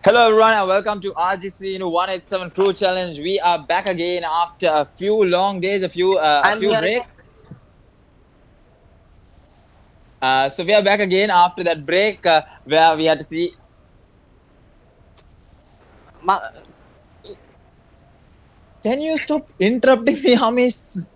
Hello everyone and welcome to RGC 187 Crew Challenge. We are back again after a few long days, a I'm few here. break. So we are back again after that break where we had to see. Can you stop interrupting me, Hamis?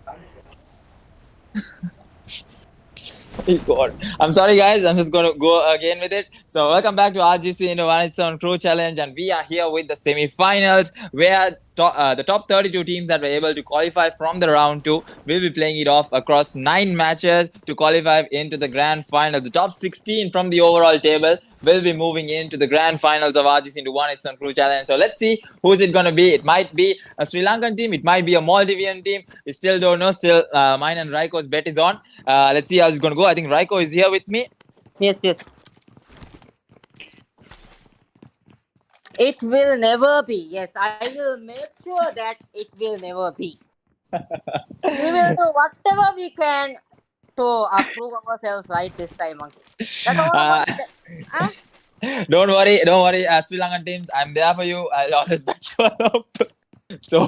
Oh God. I'm sorry guys, I'm just gonna go again with it. So welcome back to RGC 187 Crew Challenge, and we are here with the semi-finals where the top 32 teams that were able to qualify from the round 2 will be playing it off across 9 matches to qualify into the grand final. The top 16 from the overall table will be moving into the grand finals of RGC into One It's on Crew Challenge. So let's see who's it gonna be. It might be a Sri Lankan team, it might be a Maldivian team. We still don't know. Still, mine and Raiko's bet is on. Let's see how it's gonna go. I think Raiko is here with me. Yes, yes. It will never be. Yes, I will make sure that it will never be. We will do whatever we can to prove ourselves right this time, Monkey. That's all about it. Don't worry, Sri Lankan teams, I'm there for you. I'll always back you up. So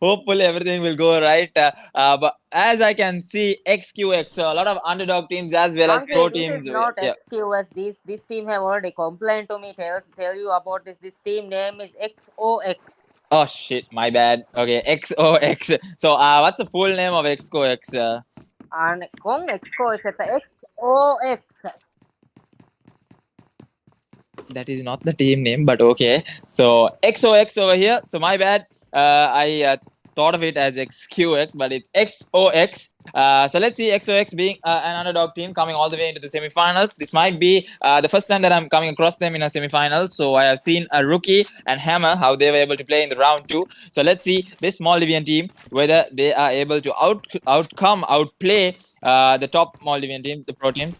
hopefully everything will go right. But as I can see, XQX, so a lot of underdog teams as well as Monkey, pro this teams. is not Yeah. XQS. This team have already complained to me. Tell you about this. This team name is XOX. Oh shit, my bad. Okay, XOX. So what's the full name of XOX? And Kong XO is XOX. That is not the team name, but okay. So XOX over here. So my bad. I thought of it as XQX, but it's XOX. So let's see XOX being an underdog team coming all the way into the semifinals. This might be the first time that I'm coming across them in a semifinal. So I have seen a Rookie and Hammer, how they were able to play in the round 2. So let's see this Maldivian team, whether they are able to outplay the top Maldivian team, the pro teams.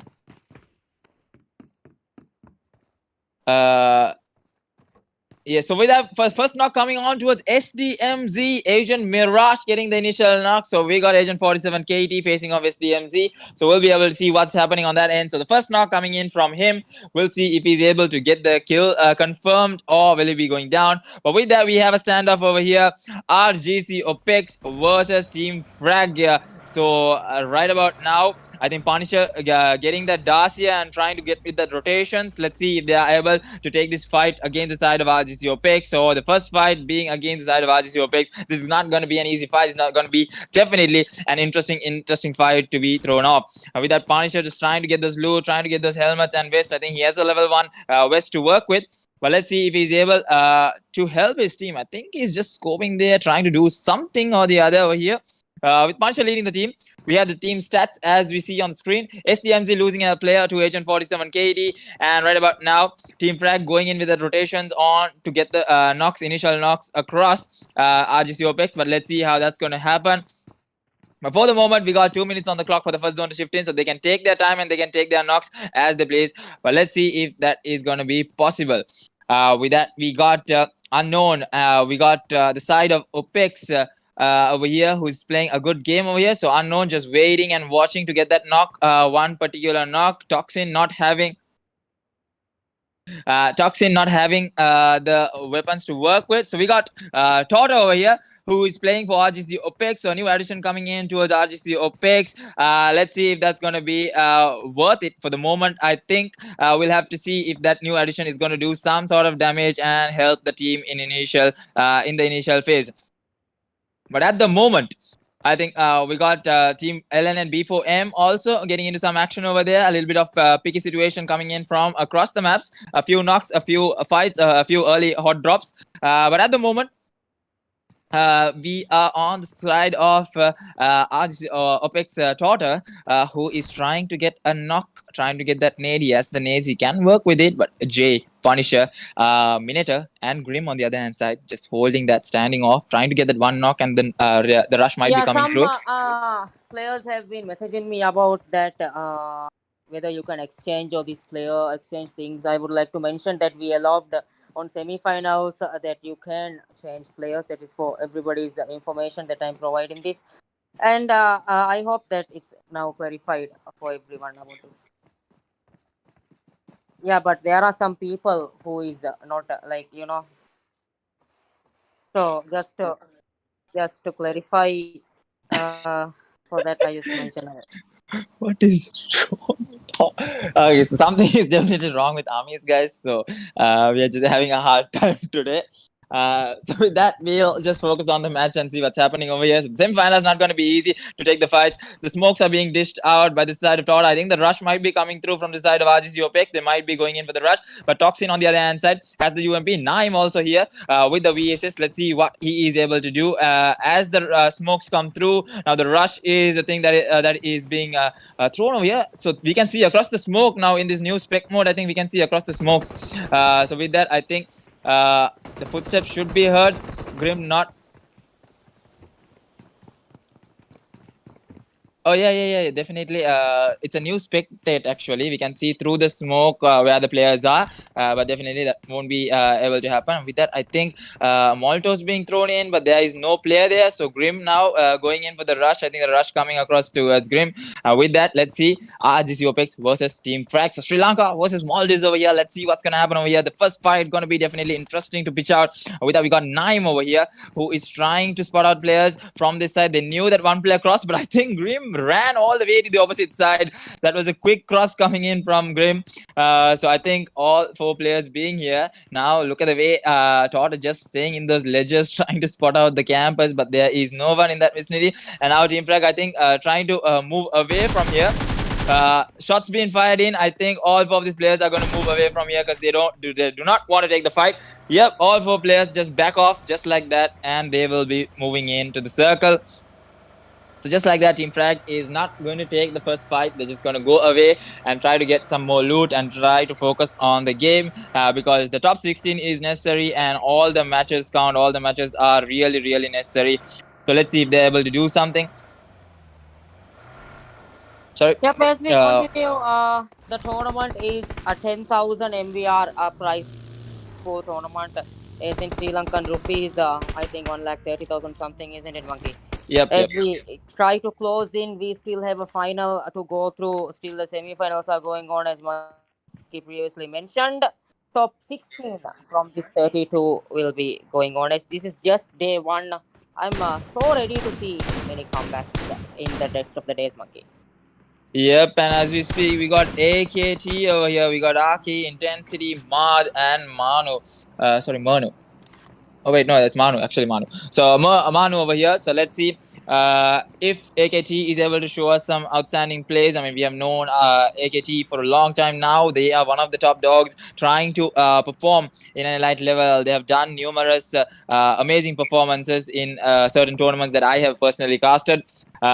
Yeah, so with that first knock coming on towards SDMZ, Agent Mirage getting the initial knock. So we got Agent 47 KT facing off SDMZ. So we'll be able to see what's happening on that end. So the first knock coming in from him, we'll see if he's able to get the kill confirmed or will he be going down. But with that, we have a standoff over here. RGC OPEX versus Team Frag. So right about now, I think Punisher getting that Dacia and trying to get with the rotations. Let's see if they are able to take this fight against the side of RGC OPEX. So the first fight being against the side of RGC OPEX. This is not going to be an easy fight. It's not going to be definitely an interesting fight to be thrown off. With that, Punisher just trying to get those loot, trying to get those helmets and vest. I think he has a level 1 vest to work with. But let's see if he's able to help his team. I think he's just scoping there, trying to do something or the other over here. With Punisher leading the team, we have the team stats as we see on the screen. SDMZ losing a player to Agent 47 KD, and right about now, Team Frag going in with the rotations on to get the initial knocks across RGC OPEX. But let's see how that's going to happen. But for the moment, we got 2 minutes on the clock for the first zone to shift in, so they can take their time and they can take their knocks as they place. But let's see if that is going to be possible. With that, we got Unknown. We got the side of OPEX. Over here, who's playing a good game over here. So Unknown just waiting and watching to get that knock, one particular knock. Toxin not having the weapons to work with. So we got Toto over here, who is playing for RGC OPEX. So a new addition coming in towards RGC OPEX. Let's see if that's going to be worth it for the moment. I think we'll have to see if that new addition is going to do some sort of damage and help the team in the initial phase. But at the moment, I think we got Team LN and B4M also getting into some action over there. A little bit of picky situation coming in from across the maps. A few knocks, a few fights, a few early hot drops. But at the moment, we are on the side of OPEX Torter, who is trying to get a knock, trying to get that nade. Yes, the nades, he can work with it, but Jay, Punisher, Minator, and Grim on the other hand side, just holding that, standing off, trying to get that one knock, and then the rush might be coming through. Players have been messaging me about that, whether you can exchange or this player exchange things. I would like to mention that we allowed on semi-finals that you can change players. That is for everybody's information that I'm providing this, and I hope that it's now clarified for everyone about this. Yeah, but there are some people who is not so just to clarify, for that I just mentioned it. What is wrong? Okay, so something is definitely wrong with Amis, guys. So we are just having a hard time today. So with that, we'll just focus on the match and see what's happening over here. So the semi-final is not going to be easy to take the fights. The smokes are being dished out by the side of Todd. I think the rush might be coming through from the side of RGC OPEC. They might be going in for the rush. But Toxin on the other hand side has the UMP. Naim also here with the VSS. Let's see what he is able to do as the smokes come through. Now the rush is the thing that is being thrown over here. So we can see across the smoke now in this new spec mode. I think we can see across the smokes. So with that, I think the footsteps should be heard. Grim not. Oh yeah, definitely. It's a new spectate actually. We can see through the smoke where the players are, but definitely that won't be able to happen. With that, I think Molotow's being thrown in, but there is no player there. So Grim now going in for the rush. I think the rush coming across towards Grim. With that, let's see RGC OPEX versus Team Frax. So Sri Lanka versus Maldives over here. Let's see what's gonna happen over here. The first fight gonna be definitely interesting to pitch out. With that, we got Naim over here who is trying to spot out players from this side. They knew that one player crossed, but I think Grim ran all the way to the opposite side. That was a quick cross coming in from Grim. So I think all four players being here. Now look at the way Todd is just staying in those ledges trying to spot out the campers, but there is no one in that vicinity. And now Team Frag, I think, trying to move away from here. Shots being fired in. I think all four of these players are going to move away from here because they do not want to take the fight. Yep, all four players just back off just like that, and they will be moving into the circle. So just like that, Team Frag is not going to take the first fight. They're just going to go away and try to get some more loot and try to focus on the game because the top 16 is necessary and all the matches count. All the matches are really, really necessary. So let's see if they're able to do something. Sorry. Yep, as we continue, the tournament is a 10,000 MVR prize for tournament. Is in Sri Lankan rupees, I think 1,30,000 something, isn't it, Monkey? Yep. As we try to close in, we still have a final to go through. Still, the semi-finals are going on, as Monkey previously mentioned. Top 16 from this 32 will be going on. As this is just day one, I'm so ready to see many comebacks in the rest of the days, Monkey. Yep, and as we speak, we got AKT over here. We got Aki, Intensity, Mad, and Manu. Manu. Oh wait, no, that's Manu. Actually, Manu. So Manu over here. So let's see if AKT is able to show us some outstanding plays. I mean, we have known AKT for a long time now. They are one of the top dogs trying to perform in an elite level. They have done numerous amazing performances in certain tournaments that I have personally casted.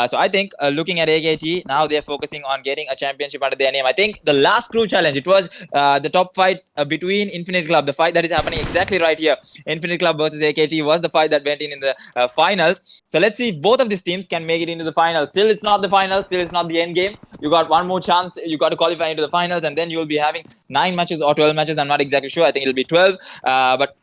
So I think looking at AKT, now they're focusing on getting a championship under their name. I think the last crew challenge, it was the top fight between Infinite Club, the fight that is happening exactly right here. Infinite Club versus AKT was the fight that went in the finals. So let's see if both of these teams can make it into the finals. Still, it's not the finals. Still, it's not the end game. You got one more chance. You got to qualify into the finals, and then you'll be having 9 matches or 12 matches. I'm not exactly sure. I think it'll be 12. But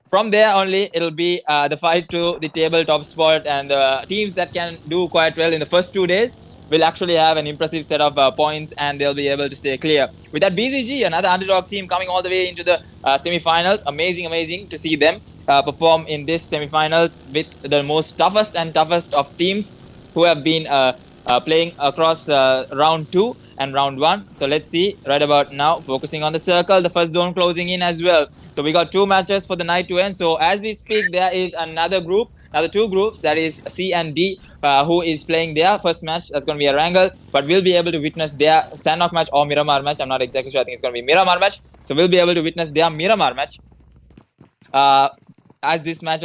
from there only, it'll be the fight to the tabletop spot, and the teams that can do quite well in the first 2 days will actually have an impressive set of points, and they'll be able to stay clear. With that, BZG, another underdog team, coming all the way into the semi-finals. Amazing to see them perform in this semi-finals with the most toughest of teams who have been playing across round 2 and round 1. So let's see right about now, focusing on the circle, the first zone closing in as well. So we got 2 matches for the night to end. So as we speak, there is another 2 groups, that is C and D, who is playing their first match. That's going to be a wrangle, but we'll be able to witness their Sandok match or Miramar match. I'm not exactly sure. I think it's going to be Miramar match. So we'll be able to witness their Miramar match as this match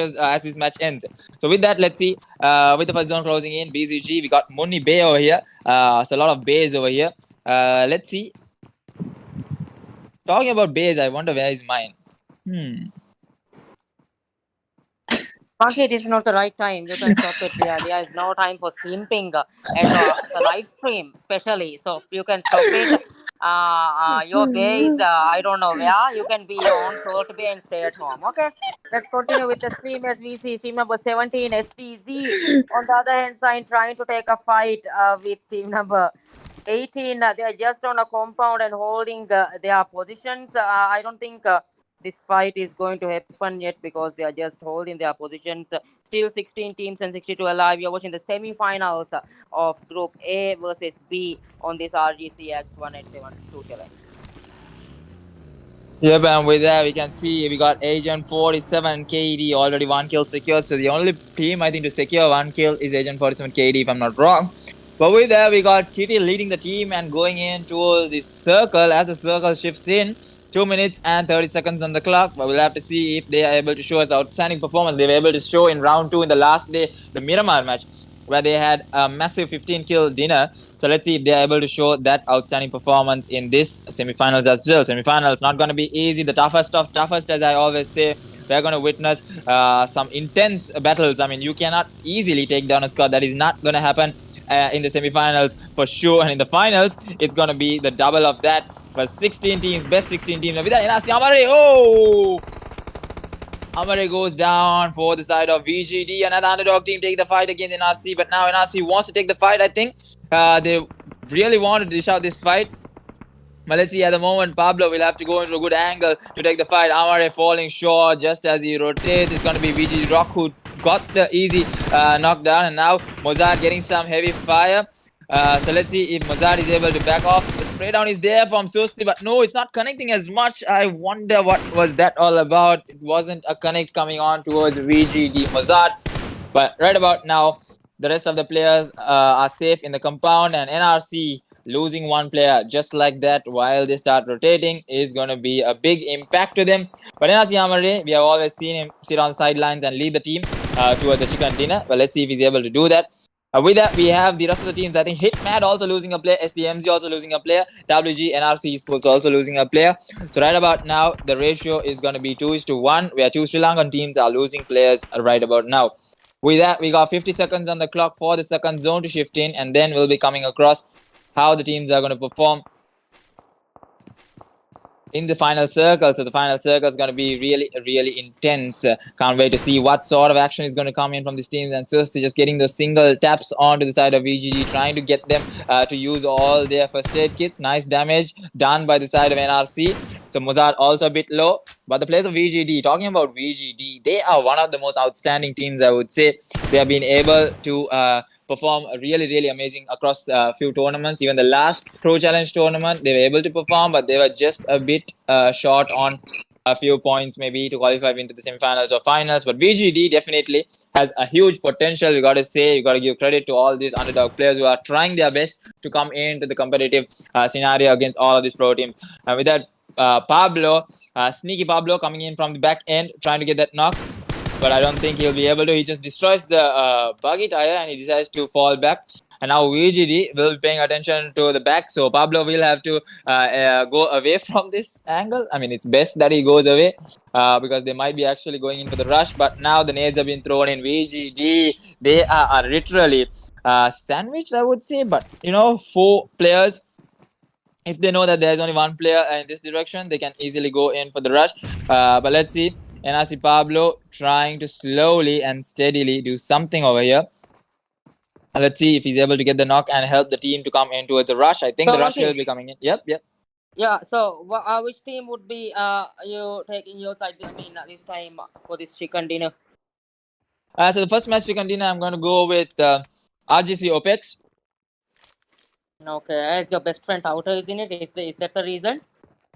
ends. So with that, let's see. With the first zone closing in, BZG, we got Munni Bay over here. So a lot of bays over here. Let's see. Talking about bays, I wonder where is mine. Monkey, this is not the right time. You can stop it. There is no time for simping at the live stream, especially. So you can stop it. Your base, I don't know where. You can be your own floor to be and stay at home. Okay, let's continue with the stream as we see stream number 17, STZ. On the other hand side, trying to take a fight with team number 18. They are just on a compound and holding their positions. I don't think this fight is going to happen yet because they are just holding their positions. Still 16 teams and 62 alive. You're watching the semi-finals of Group A versus B on this RGC X 187 Crew Challenge. Yep, and with that we can see we got Agent 47 KD already one kill secured. So the only team I think to secure one kill is Agent 47 KD if I'm not wrong. But with that we got Kitty leading the team and going in towards the circle as the circle shifts in. 2 minutes and 30 seconds on the clock, but we'll have to see if they are able to show us outstanding performance. They were able to show in round 2 in the last day, the Miramar match, where they had a massive 15 kill dinner. So let's see if they're able to show that outstanding performance in this semifinals as well. Semifinals not going to be easy. The toughest of toughest, as I always say. We're going to witness some intense battles. I mean, you cannot easily take down a squad. That is not going to happen in the semifinals for sure. And in the finals, it's going to be the double of that. But 16 teams, best 16 teams. With that, NRC Amare, oh! Amare goes down for the side of VGD. Another underdog team take the fight against NRC, but now NRC wants to take the fight, I think. They really want to dish out this fight. But let's see, at the moment, Pablo will have to go into a good angle to take the fight. Amare falling short just as he rotates. It's going to be VGD Rock who got the easy knockdown. And now Mozart getting some heavy fire. So let's see if Mozart is able to back off. The spray down is there from Susti, but no, it's not connecting as much. I wonder what was that all about. It wasn't a connect coming on towards VGD Mozart. But right about now, the rest of the players are safe in the compound, and NRC losing one player just like that while they start rotating is going to be a big impact to them. But NRC Amare, we have always seen him sit on the sidelines and lead the team towards the chicken dinner. But let's see if he's able to do that. With that, we have the rest of the teams. I think Hitmad also losing a player, SDMZ also losing a player, WG, NRC Esports also losing a player. So right about now, the ratio is going to be 2:1, where two Sri Lankan teams are losing players right about now. With that, we got 50 seconds on the clock for the second zone to shift in, and then we'll be coming across how the teams are going to perform in the final circle. So the final circle is going to be really intense. Can't wait to see what sort of action is going to come in from these teams. And Susti just getting those single taps onto the side of VGG, trying to get them to use all their first aid kits. Nice damage done by the side of NRC. So Mozart also a bit low. But the players of VGD, talking about VGD, they are one of the most outstanding teams, I would say. They have been able to perform really amazing across a few tournaments. Even the last Pro Challenge tournament, they were able to perform, but they were just a bit short on a few points maybe to qualify into the semifinals or finals. But VGD definitely has a huge potential. You got to say, you got to give credit to all these underdog players who are trying their best to come into the competitive scenario against all of these pro teams. And with that, Pablo, sneaky Pablo coming in from the back end, trying to get that knock. But I don't think he'll be able to. He just destroys the buggy tire and he decides to fall back. And now VGD will be paying attention to the back. So Pablo will have to go away from this angle. I mean, it's best that he goes away because they might be actually going in for the rush. But now the nades have been thrown in. VGD, they are literally sandwiched, I would say. But, you know, 4 players. If they know that there's only one player in this direction, they can easily go in for the rush. But let's see. NRC Pablo trying to slowly and steadily do something over here. Let's see if he's able to get the knock and help the team to come in towards the rush. I think the rush will be coming in. Yep. Yeah, so which team would be you taking your side this time for this chicken dinner? So the first match chicken dinner, I'm going to go with RGC OPEX. Okay, it's your best friend Tauta, isn't it? Is that the reason?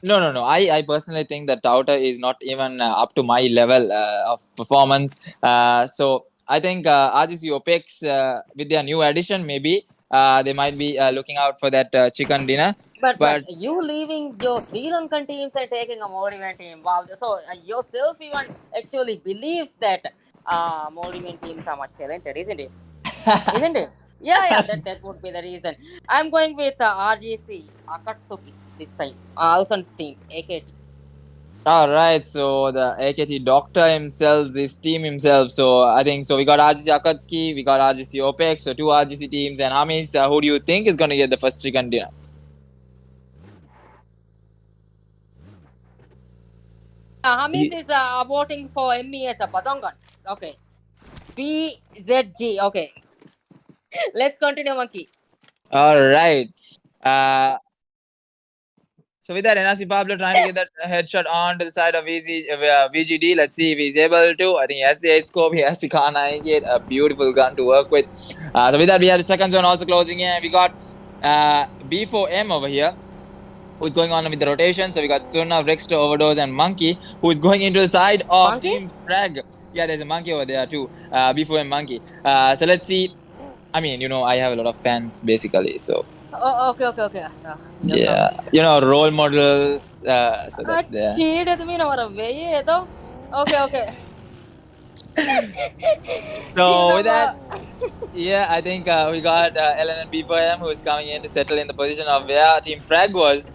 No. I personally think that Tauta is not even up to my level of performance. So I think RGC OPEX with their new addition, maybe they might be looking out for that chicken dinner. But you leaving your Sri Lankan teams and taking a Maldivian team, wow! So yourself even actually believes that Maldivian teams are much talented, isn't it? Isn't it? Yeah, that would be the reason. I'm going with RGC Akatsuki this time. Alson's team, AKT. All right, so the AKT doctor himself, his team himself. So I think so. We got RGC Akatsuki, we got RGC OPEX, so 2 RGC teams. And Hamis, who do you think is going to get the first chicken dinner? Hamis is voting for MES Patongans. Okay. BZG. Okay. Let's continue, Monkey. All right. So with that, NRC Pablo trying to get that headshot on to the side of VGD. Let's see if he's able to. I think he has the 8 scope. He has the Kar 98. A beautiful gun to work with. So with that, we have the second zone also closing in. We got B4M over here. who's going on with the rotation. So we got Surna, Rexter, Overdose, and Monkey, who is going into the side of Monkey? Team Frag. Yeah, there's a Monkey over there too. Before a Monkey. So let's see. I mean, I have a lot of fans basically. So Oh, okay. Just yeah, role models. So that's there. cheated me over a way, though. Okay. So with that, yeah, I think we got Ellen and BPM who is coming in to settle in the position of where Team Frag was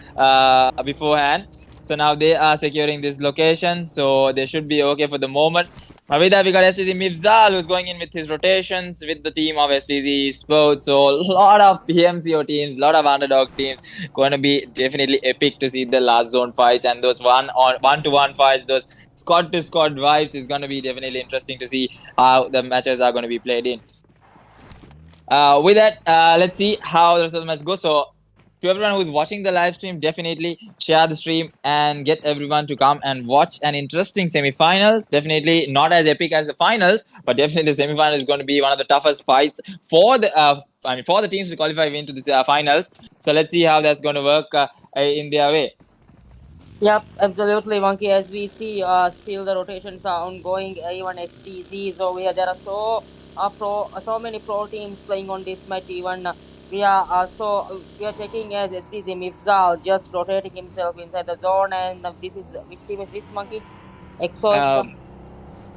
beforehand. So now they are securing this location, so they should be okay for the moment. With that, we got STZ Mifzal who's going in with his rotations with the team of STZ Sports. So a lot of PMCO teams, a lot of underdog teams. Going to be definitely epic to see the last zone fights and those one-to-one fights, those squad to squad vibes is going to be definitely interesting to see how the matches are going to be played in. With that, let's see how the rest of the match goes. So, to everyone who's watching the live stream, definitely share the stream and get everyone to come and watch an interesting semi-finals. Definitely not as epic as the finals, but definitely the semi-final is going to be one of the toughest fights for the teams to qualify into the finals. So let's see how that's going to work in their way. Yep, absolutely, Monkey. As we see, still the rotations are ongoing. Even STZ, so there are so many pro teams playing on this match. Even we are checking as STZ Mifzal just rotating himself inside the zone. And this is which team is this, Monkey? EXO.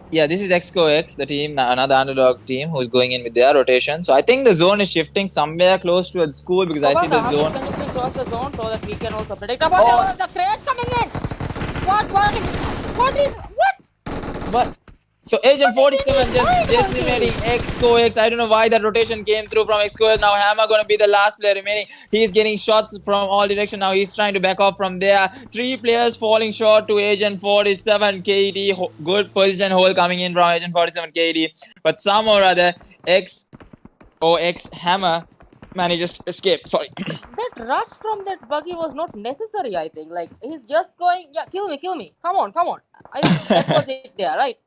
Yeah, this is Exco X, the team, another underdog team who's going in with their rotation. So I think the zone is shifting somewhere close to a school because I see the zone. Can you please cross the zone so that we can also predict about the crate coming in? What? So Agent 47 just decimating Exco X. I don't know why that rotation came through from Exco X. Now Hammer going to be the last player remaining. He's getting shots from all directions. Now he's trying to back off from there. 3 players falling short to Agent 47 KD. Good position hold coming in from Agent 47 KD. But somehow or other, XOX Hammer manages to escape. Sorry. That rush from that buggy was not necessary, I think. Like, he's just going, yeah, kill me. Come on. I think that was it there, right?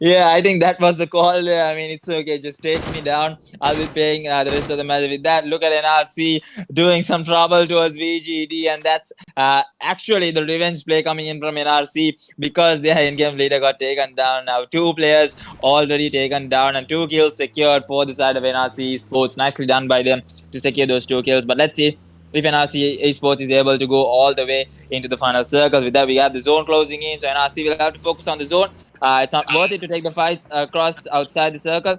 Yeah, I think that was the call there. I mean, it's okay. Just take me down. I'll be paying the rest of the match with that. Look at NRC doing some trouble towards VGD, and that's actually the revenge play coming in from NRC because their in-game leader got taken down. Now 2 players already taken down and 2 kills secured for the side of NRC Sports. Nicely done by them to secure those 2 kills. But let's see if NRC Esports is able to go all the way into the final circles. With that, we have the zone closing in, so NRC will have to focus on the zone. It's not worth it to take the fights across outside the circle.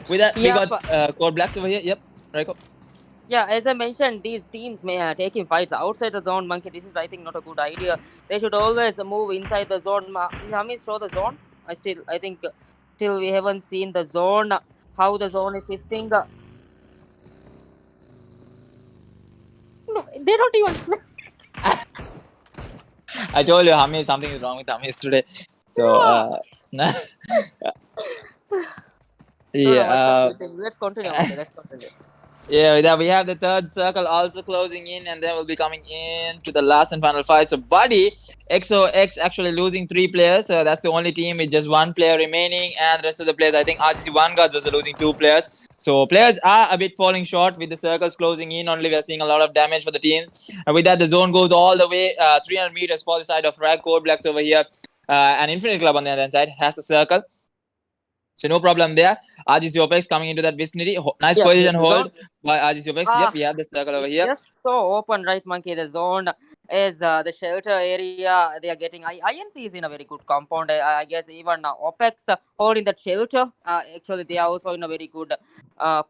With that, we got Code Blacks over here. Yep, Raiko. Yeah, as I mentioned, these teams may taking fights outside the zone, Monkey. This is, I think, not a good idea. They should always move inside the zone. Hami, show the zone. I think, till we haven't seen the zone, how the zone is shifting. No, they don't even. I told you, Hami, something is wrong with Hamis today. So, yeah. Let's continue. Yeah, with that, we have the third circle also closing in, and then we'll be coming in to the last and final fight. So, Buddy, XOX actually losing 3 players. So, that's the only team with just 1 player remaining, and the rest of the players, I think RGC Vanguard's also losing 2 players. So, players are a bit falling short with the circles closing in. Only we are seeing a lot of damage for the teams. And with that, the zone goes all the way 300 meters for the side of Rag Code Blacks over here. And Infinite Club on the other side has the circle. So no problem there. RGC OPEX coming into that vicinity. Nice position hold by RGC OPEX. Yep, we have the circle over here. Just so open, right, Monkey? The zone is the shelter area. They are getting INC is in a very good compound. I guess even OPEX holding that shelter. Actually, they are also in a very good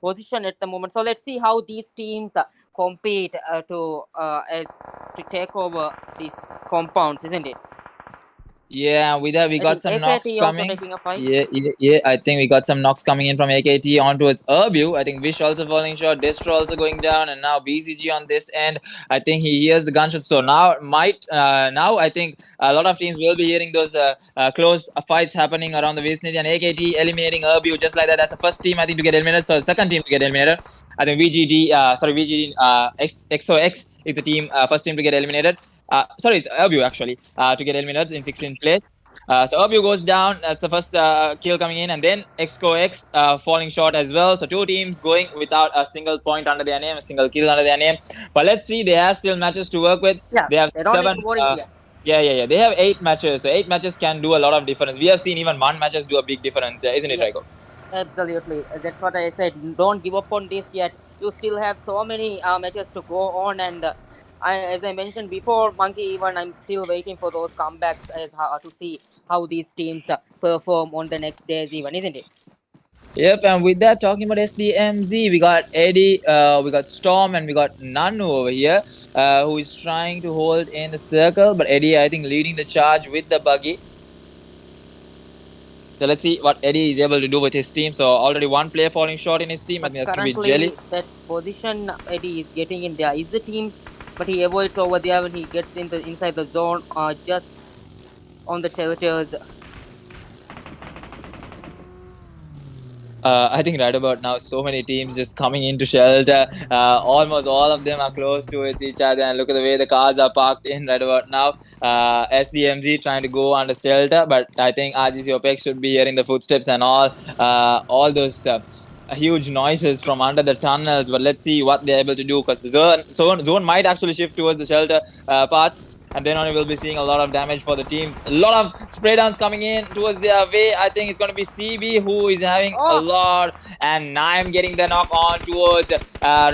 position at the moment. So let's see how these teams compete to take over these compounds, isn't it? Yeah, with that we got some knocks coming. Yeah. I think we got some knocks coming in from AKT on towards Urbu. I think Vish also falling short, Destro also going down, and now BCG on this end. I think he hears the gunshot. So now I think a lot of teams will be hearing those close fights happening around the vicinity, and AKT eliminating Urbu just like that. That's the first team I think to get eliminated. So the second team to get eliminated. I think XOX is the team first team to get eliminated. Sorry, it's Urbu actually to get eliminated in 16th place. So Urbu goes down. That's the first kill coming in, and then Exco X falling short as well. So two teams going without a single point under their name, a single kill under their name. But let's see, they have still matches to work with. Yeah, They have they don't need seven. to worry here. Yeah. They have 8 matches. So 8 matches can do a lot of difference. We have seen even one matches do a big difference, isn't it, Yeah. Raiko? Absolutely, that's what I said. Don't give up on this yet. You still have so many matches to go on, and as I mentioned before, Monkey, even I'm still waiting for those comebacks as to see how these teams perform on the next days, even, isn't it? Yep, and with that, talking about SDMZ, we got Eddie, we got Storm, and we got Nanu over here, who is trying to hold in the circle. But Eddie, I think, leading the charge with the buggy. So let's see what Eddie is able to do with his team. So already one player falling short in his team. I think that's going to be Jelly. That position Eddie is getting in there is the team, but he avoids over there when he gets inside the zone, just on the shelters. I think right about now, so many teams just coming into shelter. Almost all of them are close to each other. And look at the way the cars are parked in right about now. SDMZ trying to go under shelter, but I think RGC OPEX should be hearing the footsteps and all those huge noises from under the tunnels. But let's see what they're able to do, because the zone might actually shift towards the shelter parts. And then only we'll be seeing a lot of damage for the teams. A lot of spray downs coming in towards their way. I think it's going to be CB who is having a lot. And Naim getting the knock on towards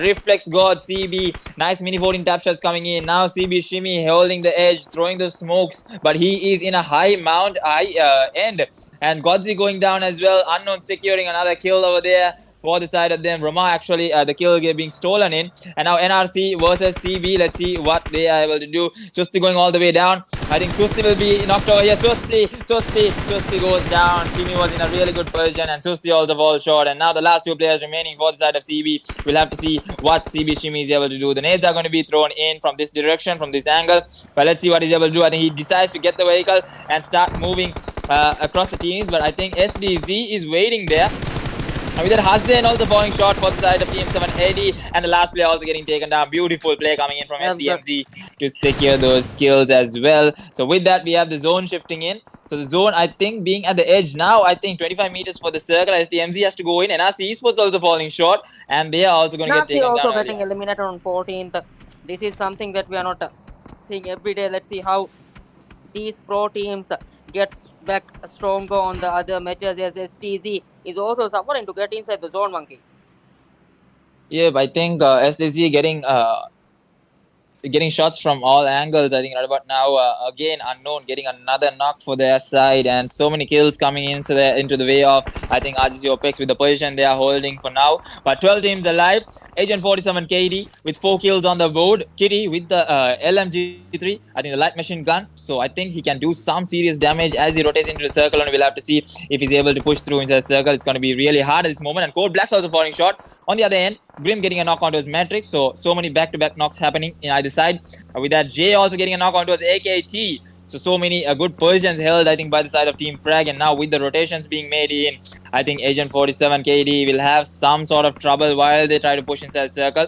Reflex God CB. Nice mini 14 tap shots coming in. Now CB Shimmy holding the edge, throwing the smokes. But he is in a high mount, end. And Godzi going down as well. Unknown securing another kill over there for the side of them. Roma actually the kill being stolen in. And now NRC versus CB. Let's see what they are able to do. Susti going all the way down. I think Susti will be knocked over here. Susti goes down. Shimi was in a really good position, and Susti also falls short. And now the last two players remaining for the side of CB. We'll have to see what CB Shimi is able to do. The nades are going to be thrown in from this direction, from this angle. But let's see what he's able to do. I think he decides to get the vehicle and start moving across the teams. But I think SDZ is waiting there. And with that, Hazen also falling short for the side of Team 7 Eddie, and the last player also getting taken down. Beautiful play coming in from SDMZ to secure those kills as well. So with that, we have the zone shifting in. So the zone, I think, being at the edge now, I think 25 meters for the circle. SDMZ has to go in, and NRC Esports also falling short, and they are also going to get taken down. Also getting eliminated on 14th. This is something that we are not seeing every day. Let's see how these pro teams get back stronger on the other matches, as STZ is also suffering to get inside the zone, Monkey. Yeah, I think STZ getting shots from all angles. I think right about now, again, Unknown getting another knock for their side, and so many kills coming into the way of, I think, RGC OPEX with the position they are holding for now. But 12 teams alive. Agent 47 KD with 4 kills on the board. Kitty with the LMG3, I think the light machine gun. So I think he can do some serious damage as he rotates into the circle, and we'll have to see if he's able to push through inside the circle. It's going to be really hard at this moment. And Code Black's also falling short. On the other end, Grim getting a knock onto his Matrix. So many back-to-back knocks happening in either side. With that, Jay also getting a knock onto his AKT. So many good positions held, I think, by the side of Team Frag. And now with the rotations being made in, I think Agent 47 KD will have some sort of trouble while they try to push inside the circle.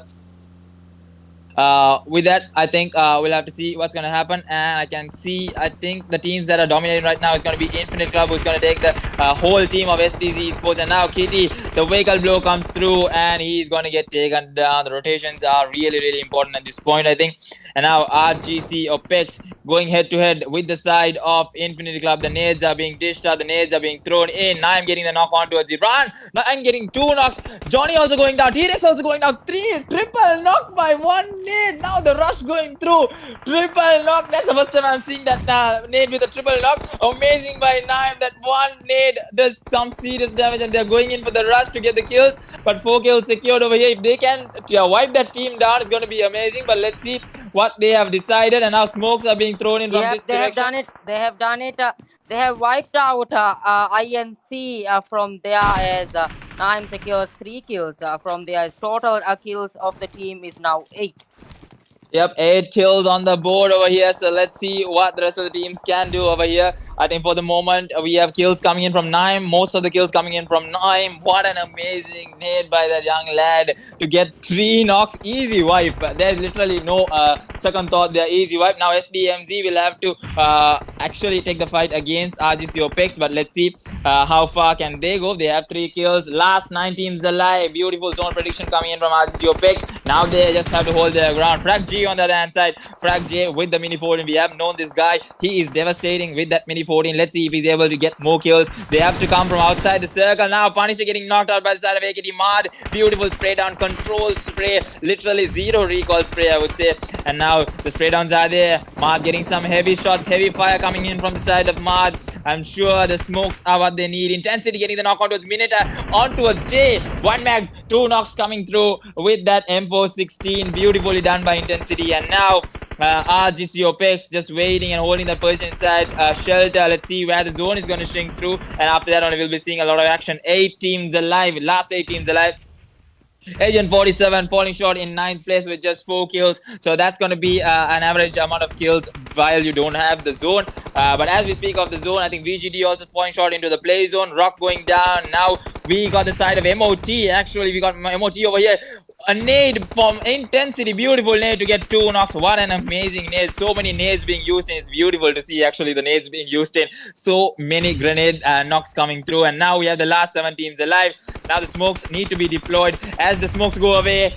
With that, I think we'll have to see what's going to happen. And I can see, I think the teams that are dominating right now is going to be Infinite Club, who's going to take the whole team of STZ Esports. And now Kitty, the vehicle blow comes through, and he's going to get taken down. The rotations are really, really important at this point, I think. And now RGC OPEX going head-to-head with the side of Infinity Club. The nades are being dished out. The nades are being thrown in. Now I'm getting the knock on towards Iran. Now I'm getting 2 knocks. Johnny also going down. T-Rex also going down. 3 triple knock by 1 nade. Now the rush going through. Triple knock. That's the first time I'm seeing that nade with a triple knock. Amazing by Naim. That 1 nade does some serious damage, and they're going in for the rush to get the kills. But 4 kills secured over here. If they can wipe that team down, it's going to be amazing. But let's see what they have decided. And now smokes are being thrown in from this direction. They have done it. They have wiped out INC from there, as Naim secures 3 kills from there. Total kills of the team is now 8. Yep, 8 kills on the board over here. So let's see what the rest of the teams can do over here. I think for the moment we have kills coming in from Naim. Most of the kills coming in from Naim. What an amazing nade by that young lad to get 3 knocks. Easy wipe. There's literally no second thought there. Easy wipe. Now SDMZ will have to actually take the fight against RGC OPEX, but let's see how far can they go. They have 3 kills. Last 9 teams alive. Beautiful zone prediction coming in from RGC OPEX. Now they just have to hold their ground. Frag G on the other hand side. Frag J with the mini 14. We have known this guy. He is devastating with that mini 14. Let's see if he's able to get more kills. They have to come from outside the circle. Now Punisher getting knocked out by the side of AKT Mad. Beautiful spray down. Control spray. Literally zero recall spray, I would say. And now the spray downs are there. Mad getting some heavy shots. Heavy fire coming in from the side of Mad. I'm sure the smokes are what they need. Intensity getting the knock on towards Minita. On towards J. 1 mag. 2 knocks coming through with that M416. Beautifully done by Intensity. And now RGC OPEX just waiting and holding that position inside shelter. Let's see where the zone is going to shrink through. And after that only we'll be seeing a lot of action. 8 teams alive. Last 8 teams alive. Agent 47 falling short in 9th place with just 4 kills. So that's going to be an average amount of kills while you don't have the zone. But as we speak of the zone, I think VGD also falling short into the play zone. Rock going down. Now we got the side of MOT. Actually, we got MOT over here. A nade from Intensity. Beautiful nade to get 2 knocks. What an amazing nade. So many nades being used, and it's beautiful to see actually the nades being used in so many grenade knocks coming through. And now we have the last 7 teams alive. Now the smokes need to be deployed. As the smokes go away,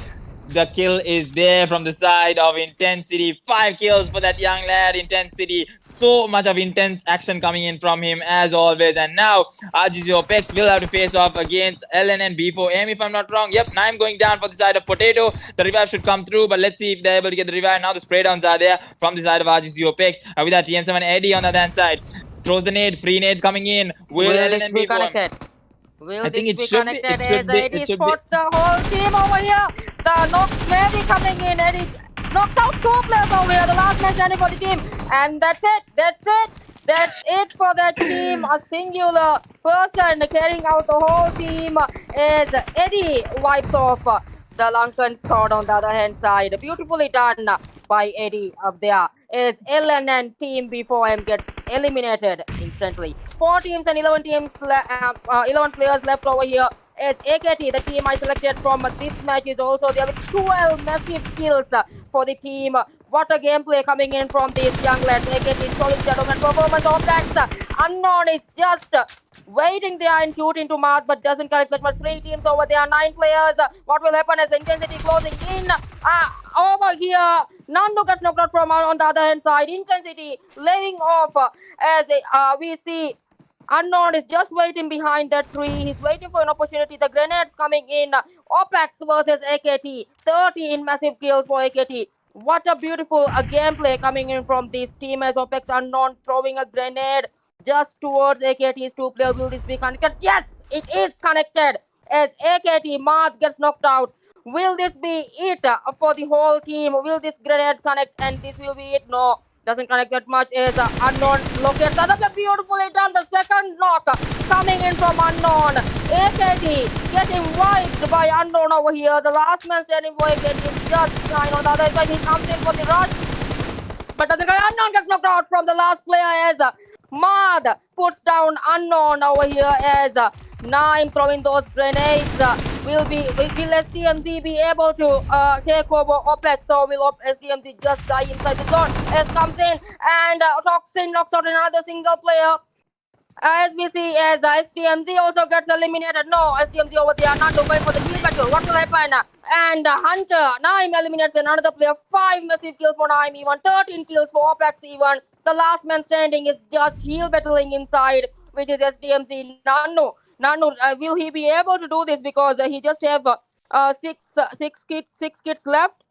the kill is there from the side of Intensity. 5 kills for that young lad. Intensity. So much of intense action coming in from him as always. And now RGC OPEX will have to face off against LNN B4M if I'm not wrong. Yep, Naim going down for the side of Potato. The revive should come through, but let's see if they're able to get the revive. Now the spray downs are there from the side of RGC OPEX. With that TM7 Eddie on the other hand side. Throws the nade. Free nade coming in. Will LNN be B4M connected? Will I think this it be should be. connected It should as be. Eddie It should be. spots the whole team over here? The knocks may be coming in. Eddie knocked out 2 players over here. The last man standing for the team. And that's it. That's it. That's it for that team. A singular person carrying out the whole team is Eddie wipes off the Lankan squad on the other hand side. Beautifully done by Eddie up there. Is LNN team B4M gets eliminated instantly. 4 teams and 11 teams, 11 players left over here. As AKT, the team I selected from this match, is also there with 12 massive kills for the team. What a gameplay coming in from these young lads. AKT is showing their dominant performance. OPEX Unknown is just waiting there and shooting to Marth, but doesn't connect that much. 3 teams over there, 9 players. What will happen as Intensity closing in over here? Nandu gets knocked out from on the other hand side. Intensity laying off as we see Unknown is just waiting behind that tree. He's waiting for an opportunity. The grenades coming in. OPEX versus AKT. 13 massive kills for AKT. What a beautiful gameplay coming in from this team as OPEX Unknown throwing a grenade just towards AKT's 2 players. Will this be connected? Yes, it is connected as AKT Marth gets knocked out. Will this be it for the whole team? Will this grenade connect and this will be it? No. Doesn't connect that much as Unknown locates another beautifully done. The second knock coming in from Unknown. AKT getting wiped by Unknown over here. The last man standing for AKT is just shine on the other side. He comes in for the rush, but doesn't get. Unknown gets knocked out from the last player as Mad puts down Unknown over here as Naim throwing those grenades. Will SDMZ be able to take over OPEX, or will SDMZ just die inside the zone? S comes in and Toxin knocks out another single player. As we see as SDMZ also gets eliminated. No, SDMZ over there not going for the kill battle. What will happen? And Hunter, Naim eliminates another player. 5 massive kills for Naim even. 13 kills for OPEX even. The last man standing is just heal battling inside, which is SDMZ. Nanu, will he be able to do this? Because he just have 6 kits left.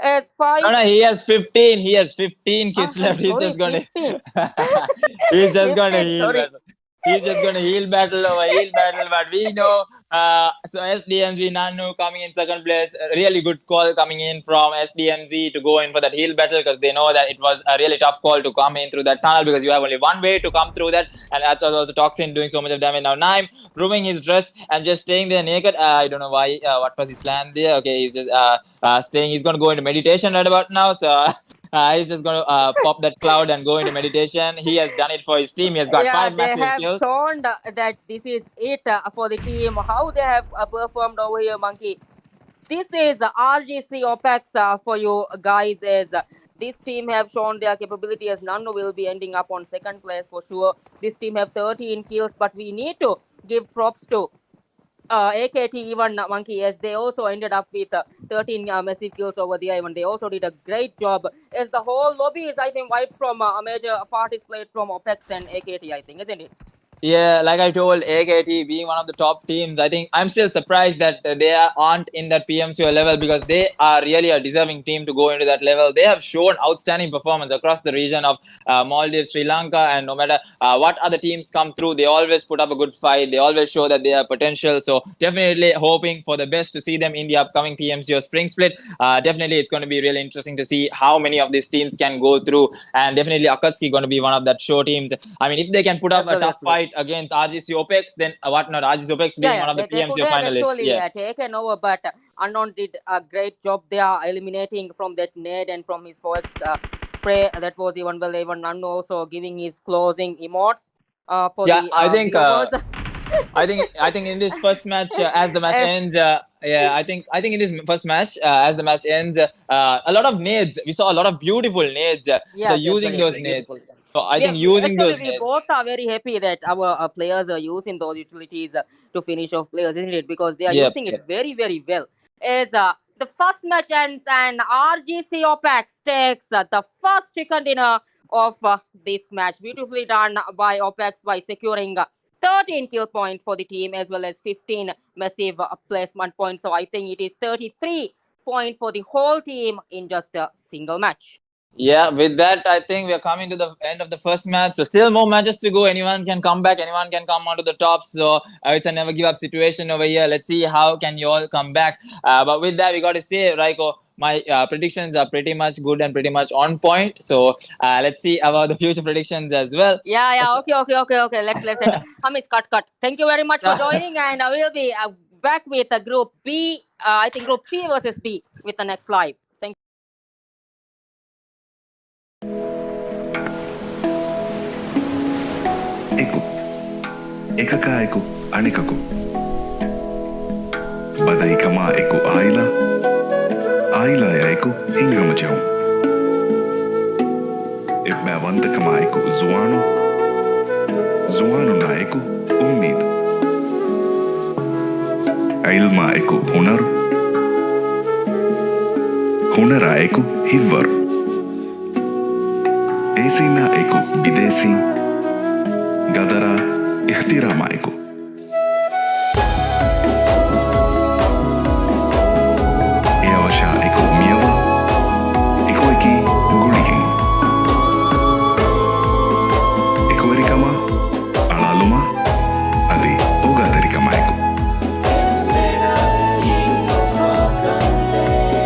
It's 5. No, he has 15. He has 15 kids left. He's sorry, just gonna. 15. He's just gonna 15, heal sorry. battle. He's just gonna heal battle over heal battle. But we know. So SDMZ Nanu coming in second place. A really good call coming in from SDMZ to go in for that heal battle, because they know that it was a really tough call to come in through that tunnel, because you have only one way to come through that, and that's also Toxin doing so much of damage. Now Naim removing his dress and just staying there naked. I don't know why. What was his plan there? Okay, he's just staying. He's gonna go into meditation right about now. So He's just going to pop that cloud and go into meditation. He has done it for his team. He has got Yeah, 5 they massive have kills. shown that this is it for the team. How they have performed over here, Monkey. This is RGC OPEX for you guys. As this team have shown their capability, as none will be ending up on second place for sure. This team have 13 kills, but we need to give props to AKT even Monkey, as they also ended up with 13 massive kills over there. Even they also did a great job, as the whole lobby is, I think, wiped from a major parties played from OPEX and AKT, I think, isn't it? Yeah, like I told, AKT being one of the top teams, I think I'm still surprised that they aren't in that PMCO level, because they are really a deserving team to go into that level. They have shown outstanding performance across the region of Maldives, Sri Lanka, and no matter what other teams come through, they always put up a good fight. They always show that they have potential. So definitely hoping for the best to see them in the upcoming PMCO Spring Split. Definitely it's going to be really interesting to see how many of these teams can go through, and definitely Akatsuki going to be one of that show teams. I mean, if they can put up a tough fight against RGC OPEX, then what not? RGC OPEX being one of the they could PMCO have finalists. actually taken over, but Unknown did a great job there, eliminating from that nade and from his forward spray. That was even well. Even Unknown also giving his closing emotes for the I think viewers. I think in this first match, as the match ends, I think in this first match, as the match ends, a lot of nades. We saw a lot of beautiful nades. So using those nades. So I think using those we both are very happy that our players are using those utilities to finish off players, isn't it? Because they are using it very, very well. As the first match ends and RGC OPEX takes the first chicken dinner of this match. Beautifully done by OPEX by securing 13 kill points for the team, as well as 15 massive placement points. So I think it is 33 points for the whole team in just a single match. Yeah, with that, I think we are coming to the end of the first match. So still more matches to go. Anyone can come back. Anyone can come onto the top. So it's a never give up situation over here. Let's see how can you all come back. But with that, we got to say, Raiko, my predictions are pretty much good and pretty much on point. So let's see about the future predictions as well. Yeah. Okay. Let's end. Hamis, cut. Thank you very much for joining, and we'll be back with Group B. I think Group C versus B with the next live. Thank you. Ekakaiku anikaku badai kama eku aila yaiku hingamajau ibawanta kama eku zuanu na eku ummid ilma eku hunara eku hivvar esina eku bidesi gadara ihtiramaiku. Eawasha iku miyawa, iku iki guligin. Iku erikama, alaluma, adi ogadarikama iku.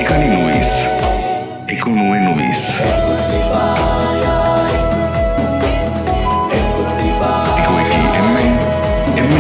Ikani nuis, iku nue nuis. Iku iki emme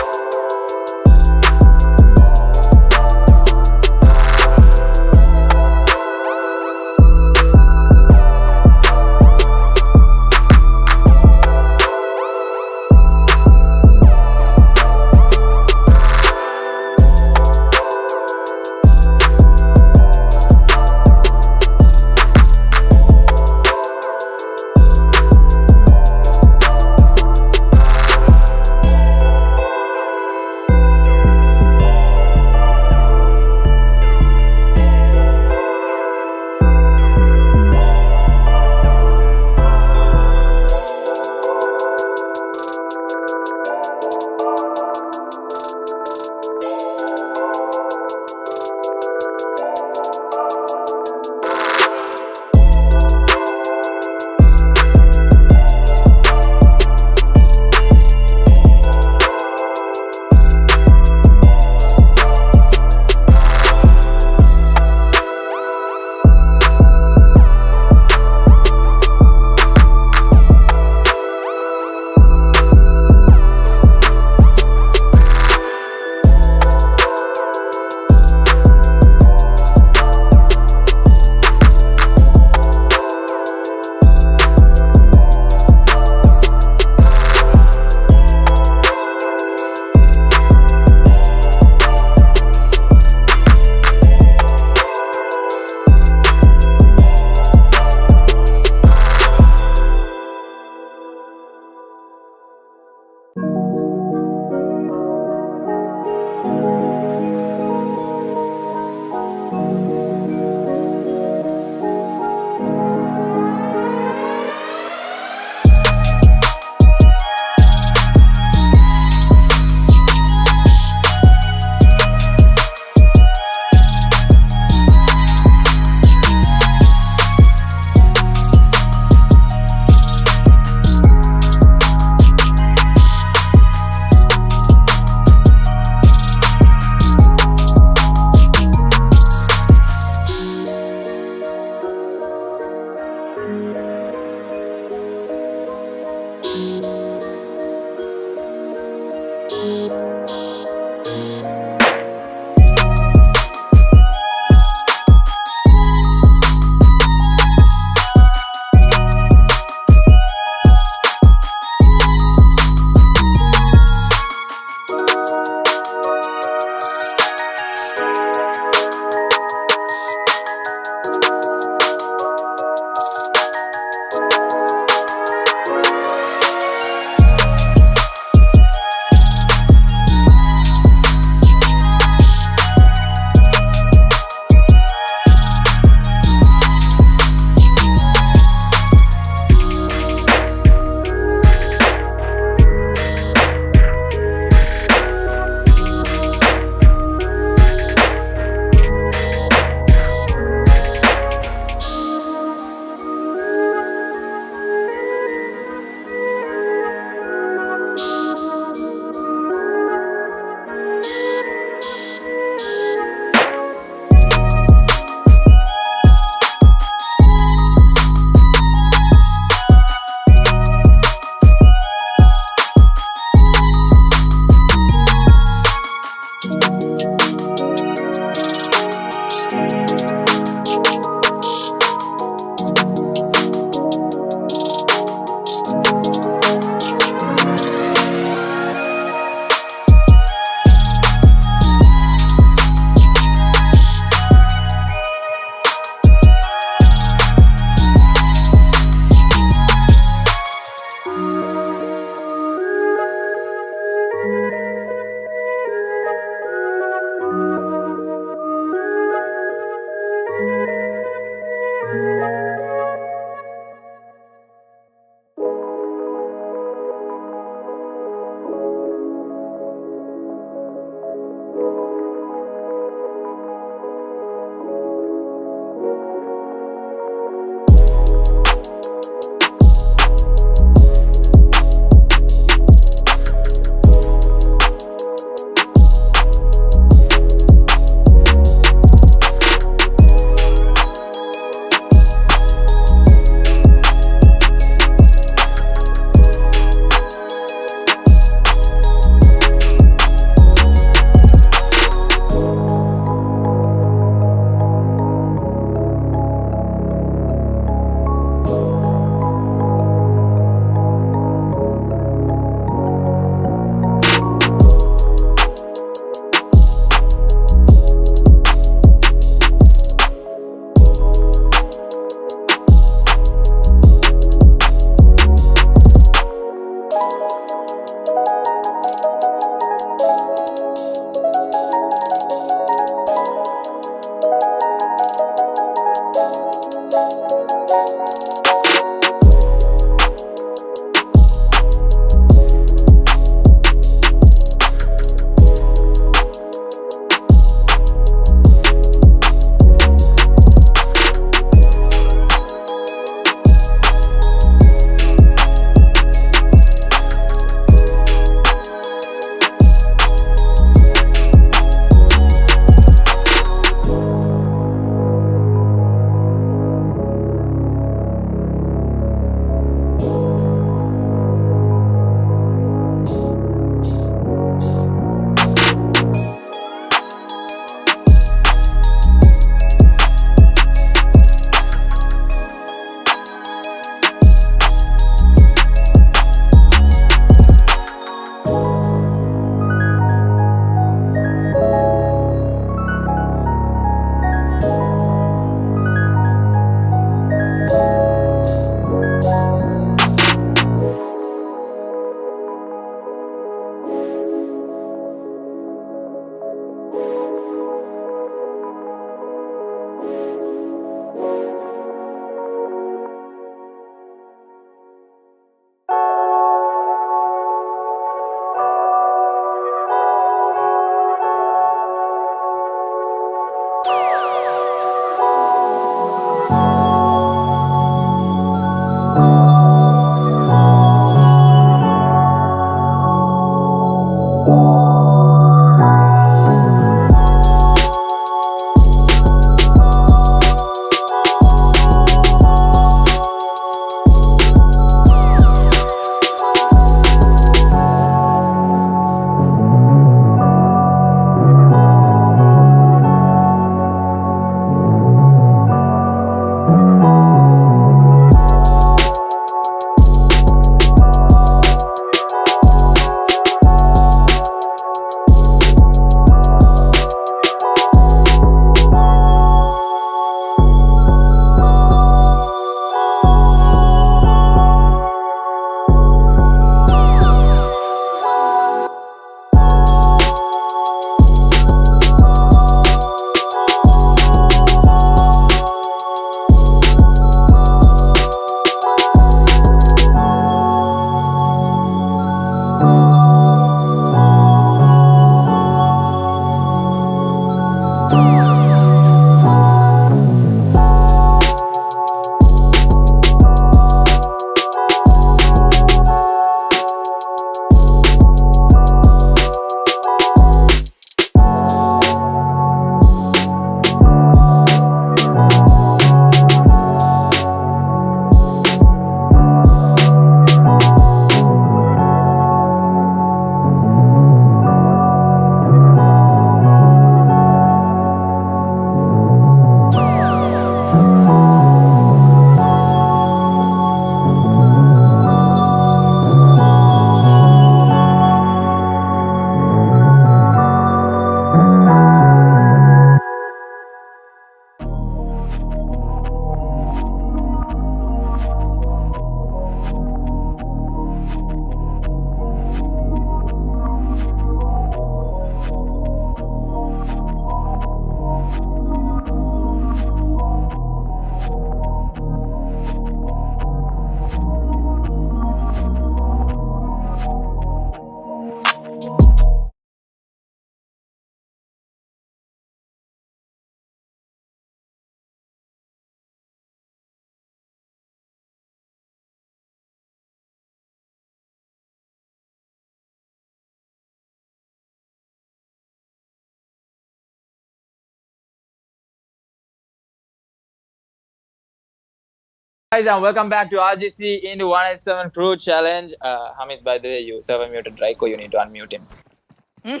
Guys, and welcome back to RGC into 187 Crew Challenge. Hamis, by the way, you server muted Raiko. You need to unmute him.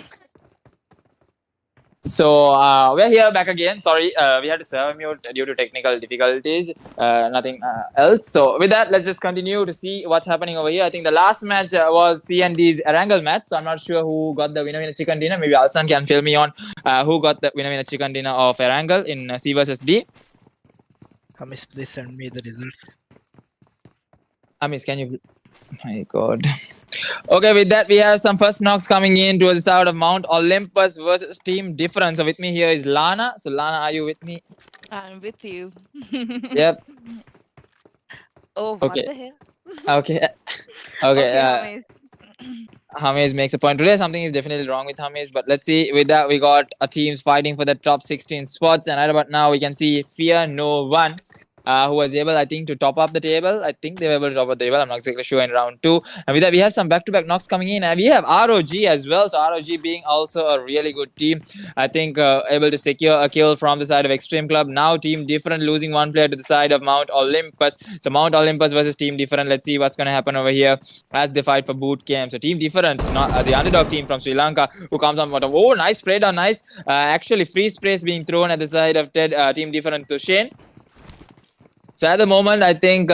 So we're here back again. Sorry, we had to server mute due to technical difficulties. Nothing else. So with that, let's just continue to see what's happening over here. I think the last match was CND's Erangel match. So I'm not sure who got the winner chicken dinner. Maybe Alsan can fill me on who got the winner chicken dinner of Erangel in C versus D. Hamis, please send me the results. Amis, can you? My God. Okay, with that, we have some first knocks coming in towards the side of Mount Olympus versus Team Different. So with me here is Lana. So Lana, are you with me? I'm with you. Yep. Oh, what Okay. the hell? Okay. Okay. Hamis. Hamis makes a point. Today, something is definitely wrong with Hamis. But let's see. With that, we got teams fighting for the top 16 spots. And right about now, we can see Fear No One. Who was able, I think, to top up the table. I think they were able to top up the table. I'm not exactly sure in round 2. And with that, we have some back-to-back knocks coming in. And we have ROG as well. So ROG being also a really good team. I think able to secure a kill from the side of Extreme Club. Now Team Different losing one player to the side of Mount Olympus. So Mount Olympus versus Team Different. Let's see what's going to happen over here as they fight for boot camp. So Team Different, not the underdog team from Sri Lanka, who comes on bottom. Oh, nice spray down. Nice. Actually, free sprays being thrown at the side of Team Different to Shane. So at the moment, I think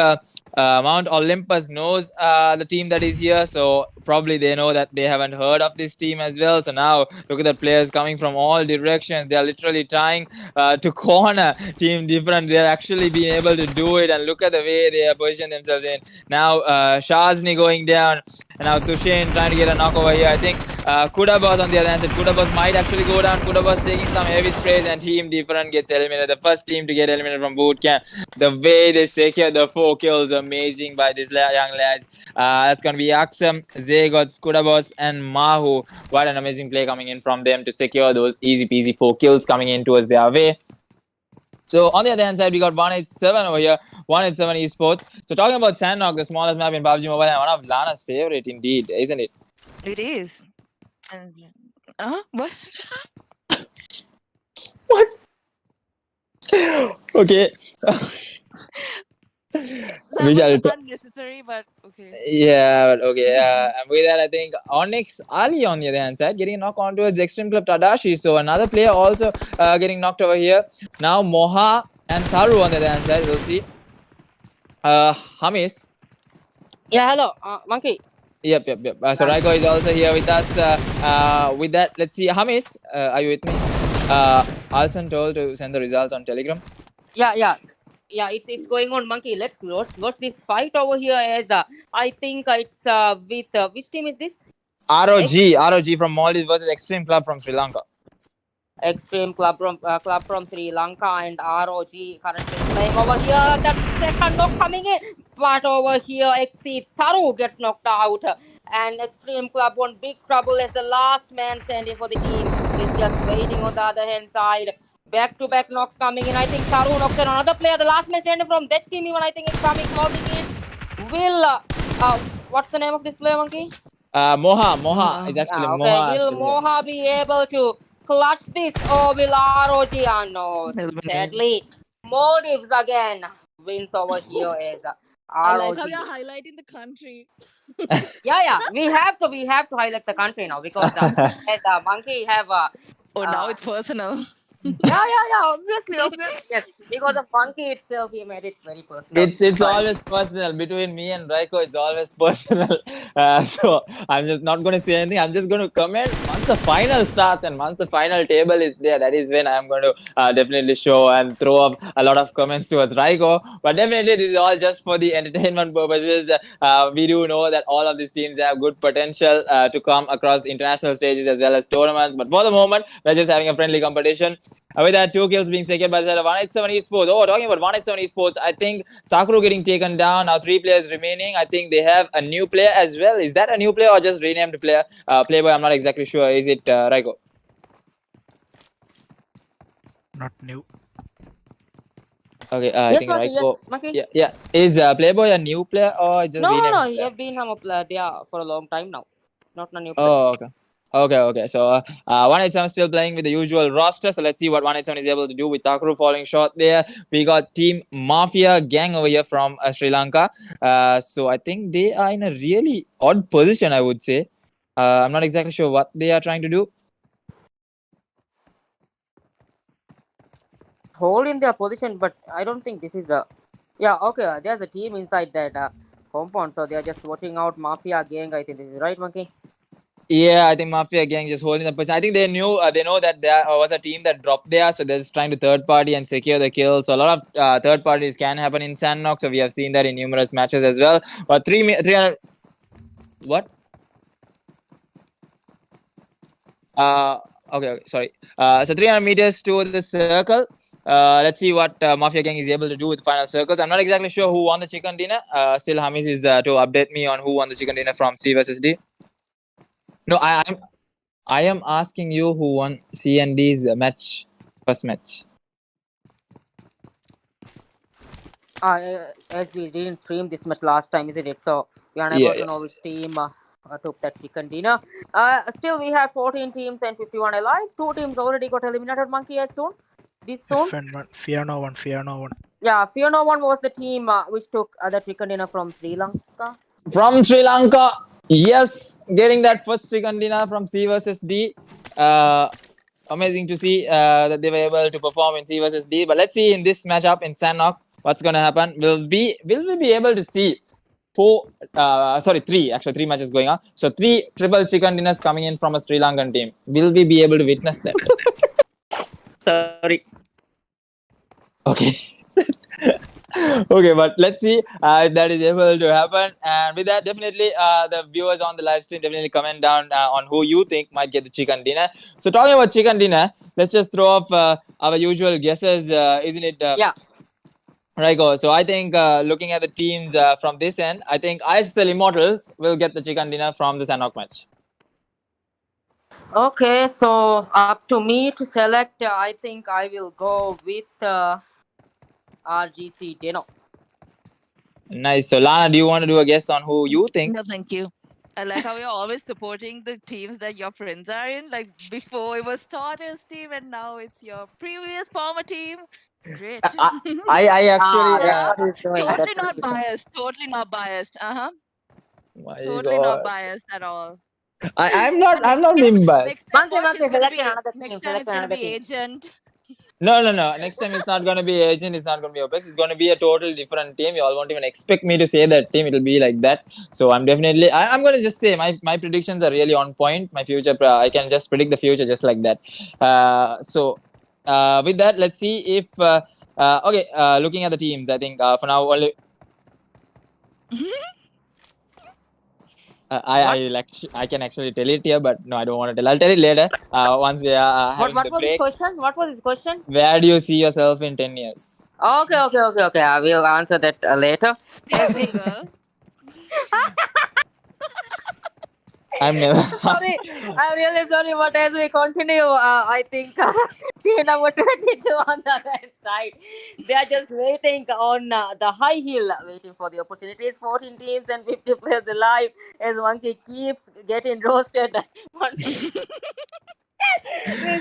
Mount Olympus knows the team that is here. So probably they know that they haven't heard of this team as well. So now look at the players coming from all directions. They are literally trying to corner Team Different. They have actually been able to do it. And look at the way they have positioned themselves in. Now Shazni going down. And now Tushain trying to get a knock over here. I think Kudabos on the other hand side. Kudabos might actually go down. Kudabos taking some heavy sprays and Team Different gets eliminated. The first team to get eliminated from boot camp. The way they secure the 4 kills, amazing by these young lads. That's going to be Aksam, Zagots, Kudabos, and Mahu. What an amazing play coming in from them to secure those easy peasy 4 kills coming in towards their way. So on the other hand side, we got 187 over here, 187 Esports. So talking about Sandknock, the smallest map in PUBG Mobile, and one of Lana's favorite indeed, isn't it? It is. And what? What? Okay. That We shall was unnecessary, but okay. Yeah, but okay. And with that, I think Onyx Ali on the other hand side getting knocked on towards Extreme Club Tadashi. So another player also getting knocked over here. Now Moha and Tharu on the other hand side. We'll see. Hamis. Yeah, hello, Monkey. Yep. So Raiko is also here with us. With that, let's see. Hamis, are you with me? Alson told to send the results on Telegram. Yeah, it's going on, Monkey. Let's watch this fight over here. As I think it's with which team is this? ROG from Maldives versus Extreme Club from Sri Lanka. Extreme Club from Sri Lanka and ROG currently playing over here. That second knock coming in, but over here XC Tharu gets knocked out, and Extreme Club won big trouble as the last man standing for the team is just waiting on the other hand side. Back-to-back knocks coming in. I think Tharu knocked in another player. The last man standing from that team even I think it's coming closing in. Will what's the name of this player, Monkey? Moha is actually Okay, Moha. will actually. Moha be able to clutch this or will ROG? No, Eliminated. sadly, Maldives again wins over here as I like ROG. how you're highlighting the country. Yeah, we have to highlight the country now because as Monkey have Oh, now it's personal. obviously, yes, because of Monkey itself, he made it very personal. It's always personal between me and Raiko. It's always personal. So I'm just not going to say anything. I'm just going to comment once the final starts and once the final table is there. That is when I'm going to definitely show and throw up a lot of comments towards Raiko. But definitely, this is all just for the entertainment purposes. We do know that all of these teams have good potential to come across international stages as well as tournaments. But for the moment, we're just having a friendly competition. With that, 2 kills being secured by the side of 187 Esports. Oh, talking about 187 Esports, I think Takuru getting taken down. Now 3 players remaining. I think they have a new player as well. Is that a new player or just renamed player? Playboy, I'm not exactly sure. Is it Raiko? Not new. Okay, I Yes, think Monkey, Raiko. yes, Monkey. Yeah. Is Playboy a new player or just renamed No, player? he have been there for a long time now. Not a new player. Oh, okay. Okay. So 187 still playing with the usual roster. So let's see what 187 is able to do with Takuru falling short there. We got Team Mafia Gang over here from Sri Lanka. So I think they are in a really odd position, I would say. I'm not exactly sure what they are trying to do. Hold in their position, but I don't think this is a. Yeah, okay. There's a team inside that compound, so they are just watching out Mafia Gang. I think this is right, Monkey. Yeah, I think Mafia Gang just holding the position. I think they know that there was a team that dropped there, so they're just trying to third party and secure the kill. So a lot of third parties can happen in Sandnox. So we have seen that in numerous matches as well. But 300. What? Okay, sorry. So 300 meters to the circle. Let's see what Mafia Gang is able to do with the final circles. I'm not exactly sure who won the chicken dinner. Still, Hamis is to update me on who won the chicken dinner from C versus D. No, I am asking you who won C and D's match, first match. As we didn't stream this much last time, isn't it? So we are unable to know which team took that chicken dinner. Still, we have 14 teams and 51 alive. 2 teams already got eliminated, Monkey, as soon. This soon. Fear no one. Yeah, Fear No One was the team which took the chicken dinner from Sri Lanka. From Sri Lanka, yes, getting that first chicken dinner from C versus D. Amazing to see that they were able to perform in C versus D. But let's see in this matchup in Sandnox what's going to happen. Will we be able to see 3 matches going on. So 3 triple chicken dinners coming in from a Sri Lankan team. Will we be able to witness that? Sorry. Okay. Okay, but let's see if that is able to happen. And with that, definitely the viewers on the live stream definitely comment down on who you think might get the chicken dinner. So talking about chicken dinner, let's just throw off our usual guesses, isn't it? Yeah. Raiko. So I think looking at the teams from this end, I think ISL Immortals will get the chicken dinner from the Sandnox match. Okay, so up to me to select. I think I will go with RGC Deno. Nice. So Lana, do you want to do a guess on who you think? No, thank you. I like how you're always supporting the teams that your friends are in. Like before it was Starter's team and now it's your previous former team. Great. I actually That's what he's doing. Totally That's what not he's doing. biased. Totally not biased. my Totally God. not biased at all. I'm not being biased. Next time, Monkey, watch, it's gonna select be, another team, next time select it's gonna another be team. Agent. No. Next time it's not gonna be Agent. It's not gonna be Opex. It's gonna be a totally different team. You all won't even expect me to say that team. It'll be like that. So I'm definitely. I'm gonna just say my predictions are really on point. My future. I can just predict the future just like that. So with that, let's see if. Okay. Looking at the teams, I think for now only. I can actually tell it here, but no, I don't want to tell. I'll tell it later. Once we are having What the was his break. question? What was his question? Where do you see yourself in 10 years? Okay. I will answer that later. Stay single. I'm never. Sorry, I'm really sorry, but as we continue, I think team number 22 on the right side, they are just waiting on the high hill, waiting for the opportunities. 14 teams and 50 players alive as Monkey keeps getting roasted. We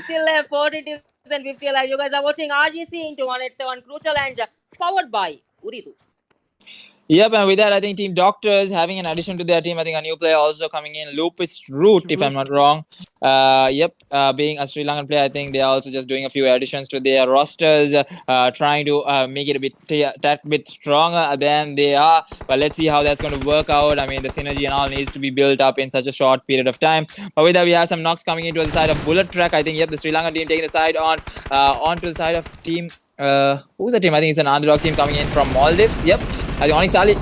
still have 14 teams and 50 alive. You guys are watching RGC into 187 Crew Challenge, powered by Uridu. Yep, and with that, I think Team Doctors having an addition to their team. I think a new player also coming in, Lupus Root, if I'm not wrong. Being a Sri Lankan player, I think they're also just doing a few additions to their rosters, trying to make it a bit stronger than they are. But let's see how that's going to work out. I mean, the synergy and all needs to be built up in such a short period of time. But with that, we have some knocks coming into the side of Bullet Track. I think, yep, the Sri Lankan team taking the side onto the side of team. Who's the team? I think it's an underdog team coming in from Maldives. Yep. I think Onyx Ali.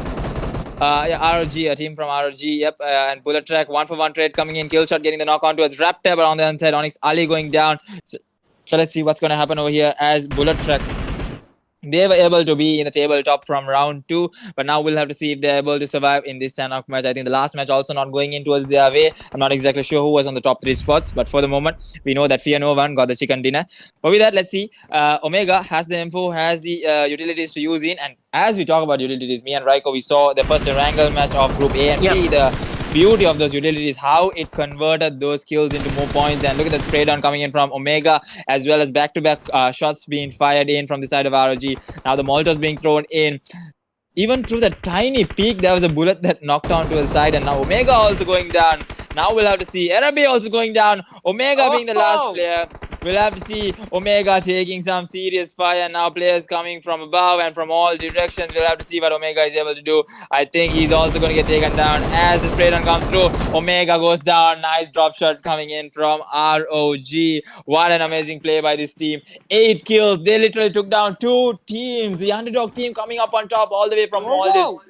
ROG, a team from ROG. Yep. And Bullet Track, 1-for-1 trade coming in. Killshot getting the knock on towards Raptor, but on the other side, Onyx Ali going down. So let's see what's going to happen over here as Bullet Track. They were able to be in the tabletop from round 2, but now we'll have to see if they're able to survive in this Sandnox match. I think the last match also not going in towards their way. I'm not exactly sure who was on the top 3 spots, but for the moment, we know that Fear No One got the chicken dinner. But with that, let's see. Omega has the info, has the utilities to use in, and as we talk about utilities, me and Raiko, we saw the first Erangel match of Group A and B. The beauty of those utilities, how it converted those kills into more points. And look at that spray down coming in from Omega, as well as back-to-back shots being fired in from the side of ROG. Now the Molotovs being thrown in. Even through the tiny peak, there was a bullet that knocked down to the side, and now Omega also going down. Now we'll have to see Erabi also going down. Omega being the last player. We'll have to see Omega taking some serious fire. Now players coming from above and from all directions. We'll have to see what Omega is able to do. I think he's also going to get taken down as the spray down comes through. Omega goes down. Nice drop shot coming in from ROG. What an amazing play by this team. 8 kills. They literally took down 2 teams. The underdog team coming up on top all the way from all this.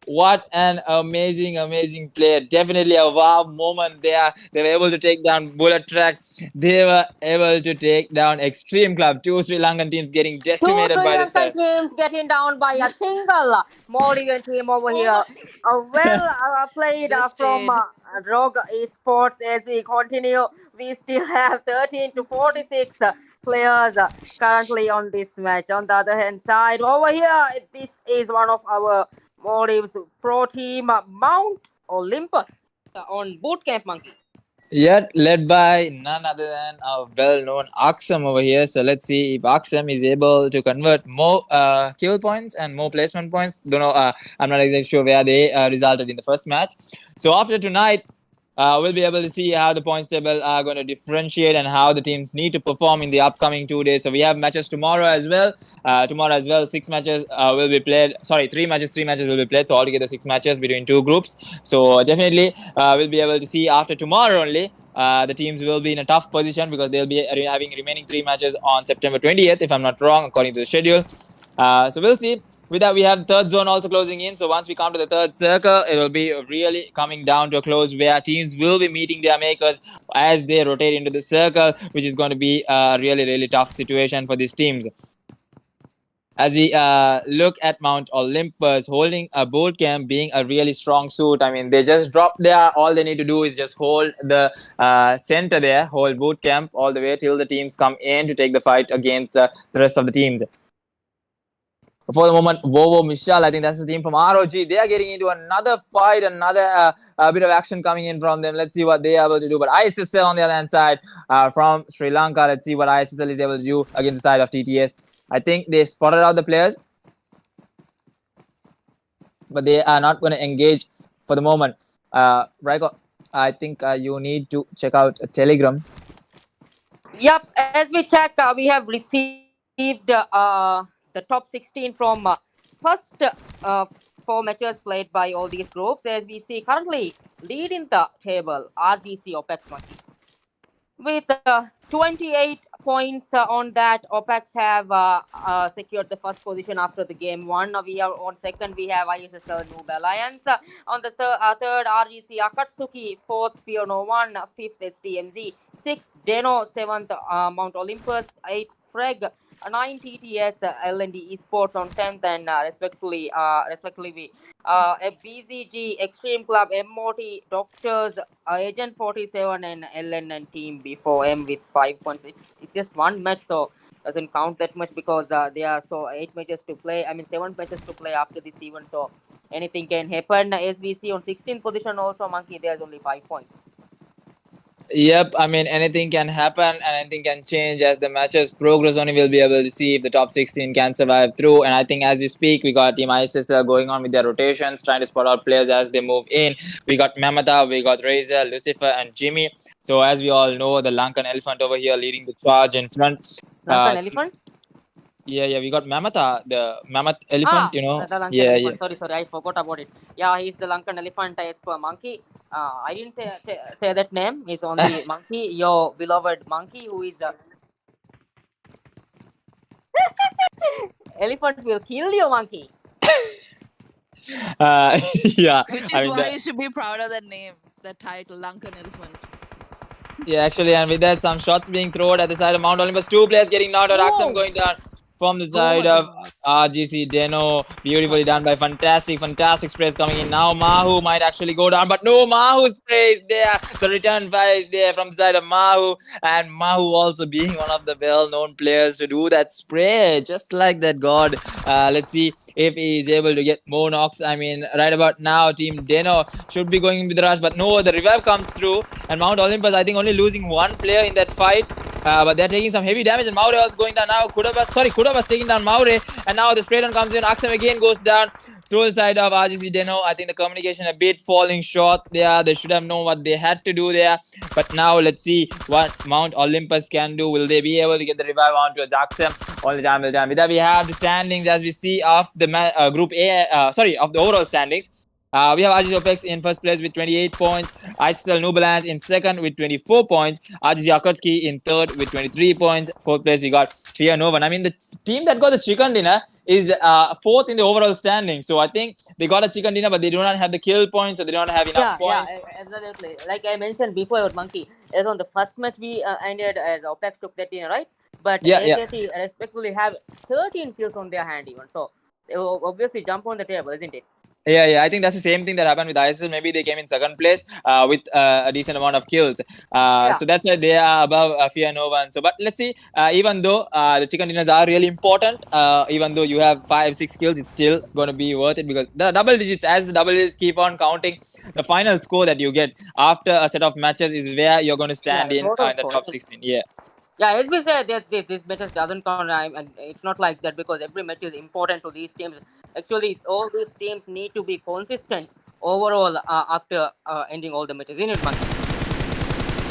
What an amazing play. Definitely a wow moment there. They were able to take down Bullet Track. They were able to take down Extreme Club. 2 Sri Lankan teams getting decimated by this Sri Lankan time. teams getting down by a single Maldivian team over here. Played This from shade. Rogue Esports. As we continue, we still have 13 to 46 players currently on this match. On the other hand side, over here, this is one of our Maldives pro team, Mount Olympus, on Bootcamp Monkey. Yet led by none other than our well-known Aksam over here. So let's see if Aksam is able to convert more kill points and more placement points. Don't know. I'm not exactly sure where they resulted in the first match. So after tonight, we'll be able to see how the points table are going to differentiate and how the teams need to perform in the upcoming 2 days. So we have matches tomorrow as well. 6 matches will be played. Sorry, 3 matches will be played. So altogether 6 matches between 2 groups. So definitely we'll be able to see after tomorrow only. The teams will be in a tough position because they'll be having remaining 3 matches on September 20th, if I'm not wrong, according to the schedule. So we'll see. With that, we have third zone also closing in. So once we come to the third circle, it will be really coming down to a close where teams will be meeting their makers as they rotate into the circle, which is going to be a really tough situation for these teams. As we look at Mount Olympus holding a boot camp being a really strong suit. I mean, they just drop there. All they need to do is just hold the center there, hold boot camp all the way till the teams come in to take the fight against the rest of the teams. For the moment, Vovo Michal, I think that's the team from ROG. They are getting into another fight, another bit of action coming in from them. Let's see what they are able to do. But ISSL on the other hand side from Sri Lanka. Let's see what ISSL is able to do against the side of TTS. I think they spotted out the players, but they are not going to engage for the moment. Raiko, I think you need to check out Telegram. Yep, as we check, we have received the top 16 from first 4 matches played by all these groups. As we see, currently leading the table, RGC OPEX Monkey. With 28 points on that, OPEX have secured the first position after the game 1. We are on second, we have ISSL Noob Alliance. On the third, RGC Akatsuki. 4th, Fiona 1. 5th, STMZ. 6th, Deno. 7th, Mount Olympus. 8th, Freg. 9 TTS, L&D Esports on 10th, and respectively we BZG, Extreme Club, MOT, Doctors, Agent 47, and LNN team before M with 5 points. It's just one match, so doesn't count that much because there are 8 matches to play. I mean 7 matches to play after this event, so anything can happen. SVC on 16th position also, Monkey, there's only 5 points. Yep, I mean, anything can happen and anything can change as the matches progress. Only we'll be able to see if the top 16 can survive through. And I think as we speak, we got Team ISIS going on with their rotations, trying to spot out players as they move in. We got Mamata, we got Razor, Lucifer, and Jimmy. So as we all know, the Lankan Elephant over here leading the charge in front. Lankan Elephant? Yeah, we got Mamata, the mammoth elephant, you know. The Lankan yeah, elephant. Sorry, I forgot about it. Yeah, he's the Lankan elephant as per Monkey. I didn't say that name. It's only Monkey, your beloved Monkey, who is elephant will kill you, Monkey. Yeah. Which is why you should be proud of that name, that title, Lankan Elephant. Yeah, actually, and with that, some shots being thrown at the side of Mount Olympus. 2 players getting knocked out. Aksam going down. from the side of RGC Deno. Beautifully done by fantastic sprays coming in. Now Mahu might actually go down, but no, Mahu sprays there. The return fire is there from the side of Mahu, and Mahu also being one of the well-known players to do that spray, just like that god. Let's see if he is able to get more knocks. I mean, right about now, Team Deno should be going with the rush, but no, the revive comes through, and Mount Olympus, I think, only losing one player in that fight. But they're taking some heavy damage, and Maure also going down now. Kudabas taking down Maure, and now the spray down comes in. Aksam again goes down through the side of RGC Deno. I think the communication a bit falling short there. They should have known what they had to do there. But now let's see what Mount Olympus can do. Will they be able to get the revive onto Aksam? Only time will time. With that, we have the standings as we see of the Group A. Of the overall standings. We have RGC OPEX in first place with 28 points. ISL Nubalance in second with 24 points. RGC Akatsuki in third with 23 points. Fourth place we got Fear Novan. I mean, the team that got the chicken dinner is fourth in the overall standing. So I think they got a chicken dinner, but they do not have the kill points, so they don't have enough points. Yeah, absolutely. Like I mentioned before about Monkey, as on the first match we ended as OPEX took that dinner, right? But AKT respectfully have 13 kills on their hand even. So they will obviously jump on the table, isn't it? Yeah. I think that's the same thing that happened with ISL. Maybe they came in second place with a decent amount of kills. So that's why they are above Fear Nova. So, but let's see. Even though the chicken dinners are really important, even though you have 5-6 kills, it's still going to be worth it because the double digits, as the double digits keep on counting, the final score that you get after a set of matches is where you're going to stand in the top 16. Yeah, as we said, this matches doesn't count, and it's not like that because every match is important to these teams. Actually, all these teams need to be consistent overall after ending all the matches. In it, Monkey.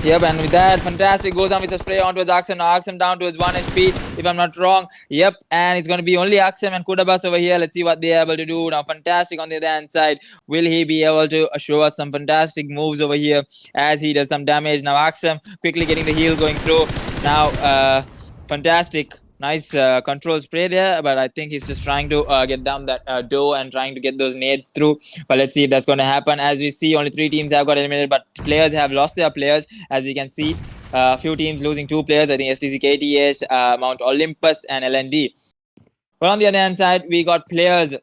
Yep, and with that, fantastic goes on with a spray onto Aksam. Now Aksam down to his 1 HP, if I'm not wrong. Yep, and it's going to be only Aksam and Kudabas over here. Let's see what they're able to do. Now, fantastic on the other hand side. Will he be able to show us some fantastic moves over here as he does some damage? Now, Aksam quickly getting the heal going through. Now, fantastic. Nice control spray there, but I think he's just trying to get down that door and trying to get those nades through. But let's see if that's going to happen. As we see, only 3 teams have got eliminated, but players have lost their players. As we can see, a few teams losing 2 players. I think STC KTS, Mount Olympus, and LND. But on the other hand side, we got players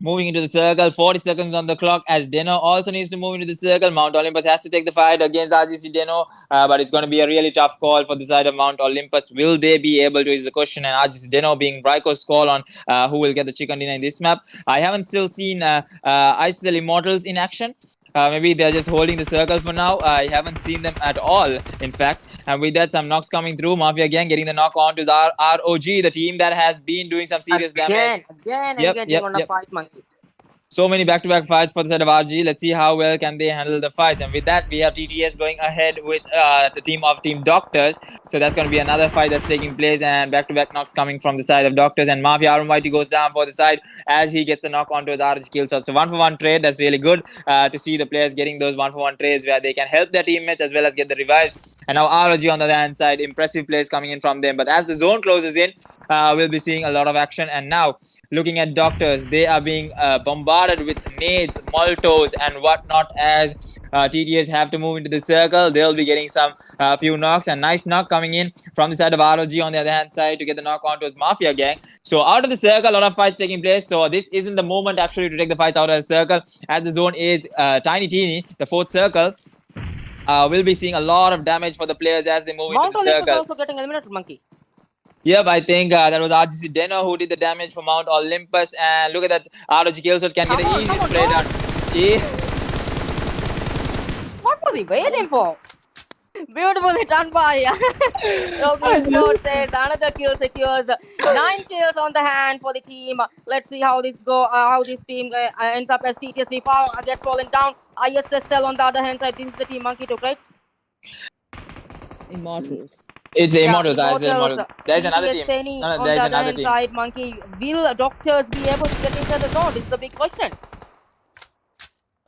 moving into the circle. 40 seconds on the clock as Deno also needs to move into the circle. Mount Olympus has to take the fight against RGC Deno, but it's going to be a really tough call for the side of Mount Olympus. Will they be able to is the question, and RGC Deno being Bryco's call on who will get the chicken dinner in this map. I haven't still seen ISL Immortals in action. Maybe they're just holding the circle for now. I haven't seen them at all, in fact. And with that, some knocks coming through. Mafia again getting the knock on to ROG, the team that has been doing some serious damage. Again, on a fight, Monkey. So many back-to-back fights for the side of RG. Let's see how well can they handle the fights. And with that, we have TTS going ahead with the team of Team Doctors. So that's going to be another fight that's taking place, and back-to-back knocks coming from the side of Doctors. And Mafia Arumwaiti goes down for the side as he gets a knock onto his RG kill shot. So 1-for-1 trade. That's really good to see the players getting those 1-for-1 trades where they can help their teammates as well as get the revives. And now ROG on the other hand side, impressive plays coming in from them. But as the zone closes in, we'll be seeing a lot of action. And now, looking at Doctors, they are being bombarded with nades, moltos, and whatnot as TTS have to move into the circle. They'll be getting some few knocks, and nice knock coming in from the side of ROG on the other hand side to get the knock onto his Mafia gang. So out of the circle, a lot of fights taking place. So this isn't the moment actually to take the fights out of the circle, as the zone is tiny teeny, the 4th circle. We'll be seeing a lot of damage for the players as they move into the circle. Mount also getting eliminated, Monkey. Yep, I think that was RGC Deno who did the damage for Mount Olympus. And look at that, ROG Killshot can get an easy spray down. What was he waiting for? Beautifully done by says another kill secures 9 kills on the hand for the team. Let's see how this team ends up as TTS gets fallen down. ISSL on the other hand side. This is the team Monkey took, right? Immortals. It's Immortals. There's another team. On the other hand side, Monkey. Will Doctors be able to get into the zone? This is the big question.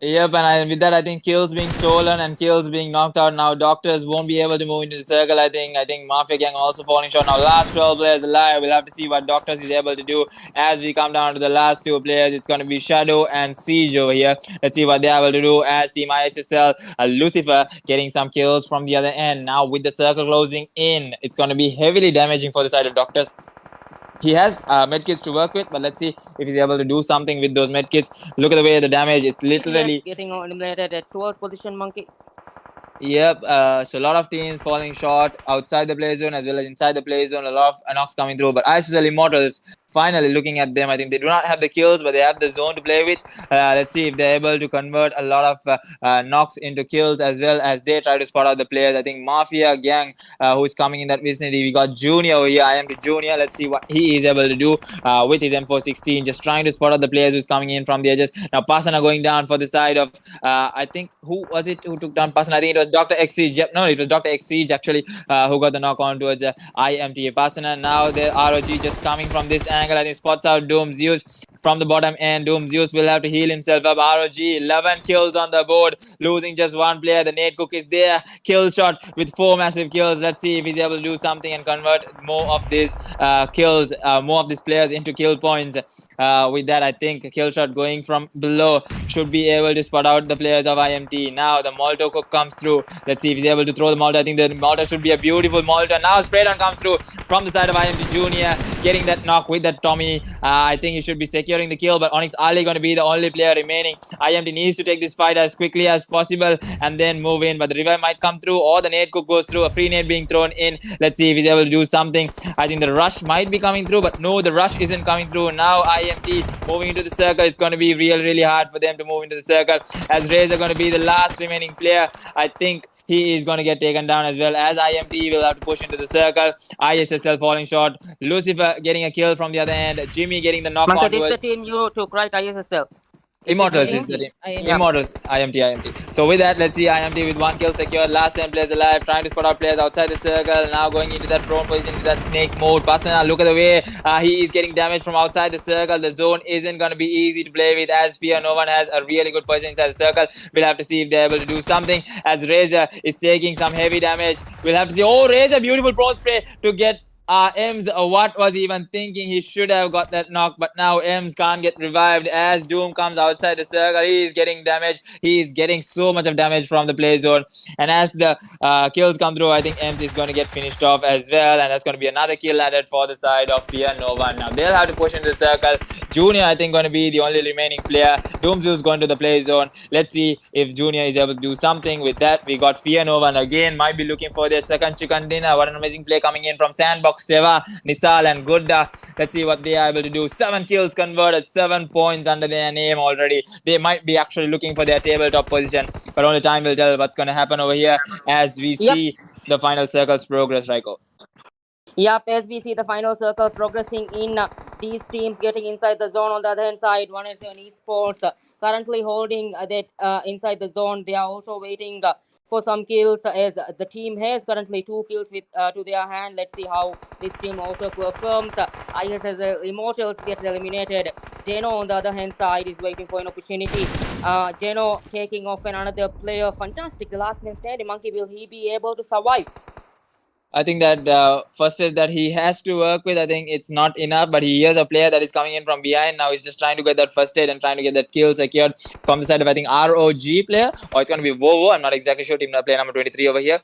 Yep, and with that, I think kills being stolen and kills being knocked out. Now Doctors won't be able to move into the circle. I think Mafia gang also falling short. Now last 12 players alive. We'll have to see what Doctors is able to do as we come down to the last 2 players. It's going to be Shadow and Siege over here. Let's see what they're able to do as Team ISSL. Lucifer getting some kills from the other end. Now with the circle closing in, it's going to be heavily damaging for the side of Doctors. he has medkits to work with, but let's see if he's able to do something with those medkits. Look at the way the damage, it's literally. Getting eliminated at 12th position, Monkey. Yep. So a lot of teams falling short outside the play zone as well as inside the play zone. A lot of knocks coming through, but ISSL Immortals, finally looking at them, I think they do not have the kills, but they have the zone to play with. Let's see if they're able to convert a lot of knocks into kills as well as they try to spot out the players. I think Mafia Gang, who's coming in that vicinity. We got Junior over here. IMT Junior. Let's see what he is able to do with his M416, just trying to spot out the players who's coming in from the edges. Now Pasana going down for the side of I think who was it who took down Pasana? I think it was Dr. Xsiege. No, it was Dr. Xsiege actually who got the knock on towards IMT Pasana. Now the ROG just coming from this angle. I think spots out Doom Zeus from the bottom end. Doom Zeus will have to heal himself up. ROG 11 kills on the board, losing just one player. The Nate Cook is there. Kill shot with 4 massive kills. Let's see if he's able to do something and convert more of these kills, more of these players into kill points. With that, I think Killshot going from below should be able to spot out the players of IMT. Now the Molotov Cook comes through. Let's see if he's able to throw the Molotov. I think the Molotov should be a beautiful Molotov. Now Spraydown comes through from the side of IMT Junior, getting that knock with that Tommy. I think he should be securing the kill, but Onyx Ali going to be the only player remaining. IMT needs to take this fight as quickly as possible and then move in, but the revive might come through or the nade cook goes through. A free nade being thrown in. Let's see if he's able to do something. I think the rush might be coming through, but no, the rush isn't coming through. Now IMT moving into the circle. It's going to be really hard for them to move into the circle, as Razer going to be the last remaining player. I think he is going to get taken down as well, as IMT will have to push into the circle. ISSL falling short. Lucifer getting a kill from the other end. Jimmy getting the knock Monkey, on this is towards the team you took, right? ISSL. Immortals is the team. Immortals, IMT. So with that, let's see IMT with 1 kill secured. Last 10 players alive, trying to spot out players outside the circle. Now going into that prone position, into that snake mode. Pasana, look at the way he is getting damage from outside the circle. The zone isn't going to be easy to play with, as Fear no one has a really good position inside the circle. We'll have to see if they're able to do something, as Razor is taking some heavy damage. We'll have to see. Oh, Razor, beautiful prone spray to get Ems. What was he even thinking? He should have got that knock, but now Ems can't get revived as Doom comes outside the circle. He is getting damage. He is getting so much of damage from the play zone, and as the kills come through, I think Ems is going to get finished off as well, and that's going to be another kill added for the side of Fear no one. Now they'll have to push into the circle. Junior, I think, going to be the only remaining player. Doomzu's going to the play zone. Let's see if Junior is able to do something with that. We got Fear no one again, might be looking for their second chicken dinner. What an amazing play coming in from Sandbox, Seva, Nisal and Gudda. Let's see what they are able to do. 7 kills converted, 7 points under their name already. They might be actually looking for their tabletop position, but only time will tell what's going to happen over here as we see the final circles progress, Raiko. Yep, as we see the final circle progressing in, these teams getting inside the zone. On the other hand side, 187 Esports currently holding that inside the zone. They are also waiting for some kills, as the team has currently 2 kills with to their hand. Let's see how this team also performs. ISSL Immortals gets eliminated. Geno on the other hand side is waiting for an opportunity. Geno taking off another player. Fantastic. The last man standing. Monkey, will he be able to survive? I think that first is that he has to work with. I think it's not enough, but he is a player that is coming in from behind. Now he's just trying to get that first aid and trying to get that kill secured from the side of, I think, ROG player, or it's going to be Vovo. I'm not exactly sure. Team player number 23 over here.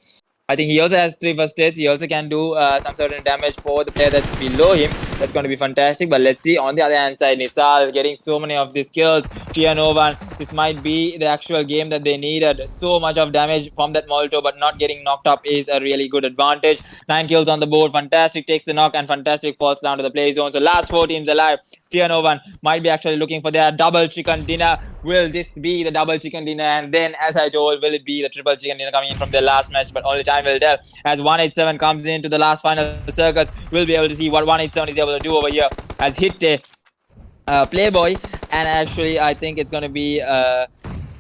I think he also has 3 first aids. He also can do some certain damage for the player that's below him. That's going to be fantastic. But let's see on the other hand side, Nisal getting so many of these kills. Fear no one. This might be the actual game that they needed. So much of damage from that Molotov, but not getting knocked up is a really good advantage. 9 kills on the board. Fantastic takes the knock, and Fantastic falls down to the play zone. So last 4 teams alive. Fear no one might be actually looking for their double chicken dinner. Will this be the double chicken dinner? And then, as I told, will it be the triple chicken dinner coming in from their last match? But only time will tell. As 187 comes into the last final circus, we'll be able to see what 187 is able to do over here. As Hitte, Playboy, and actually I think it's going to be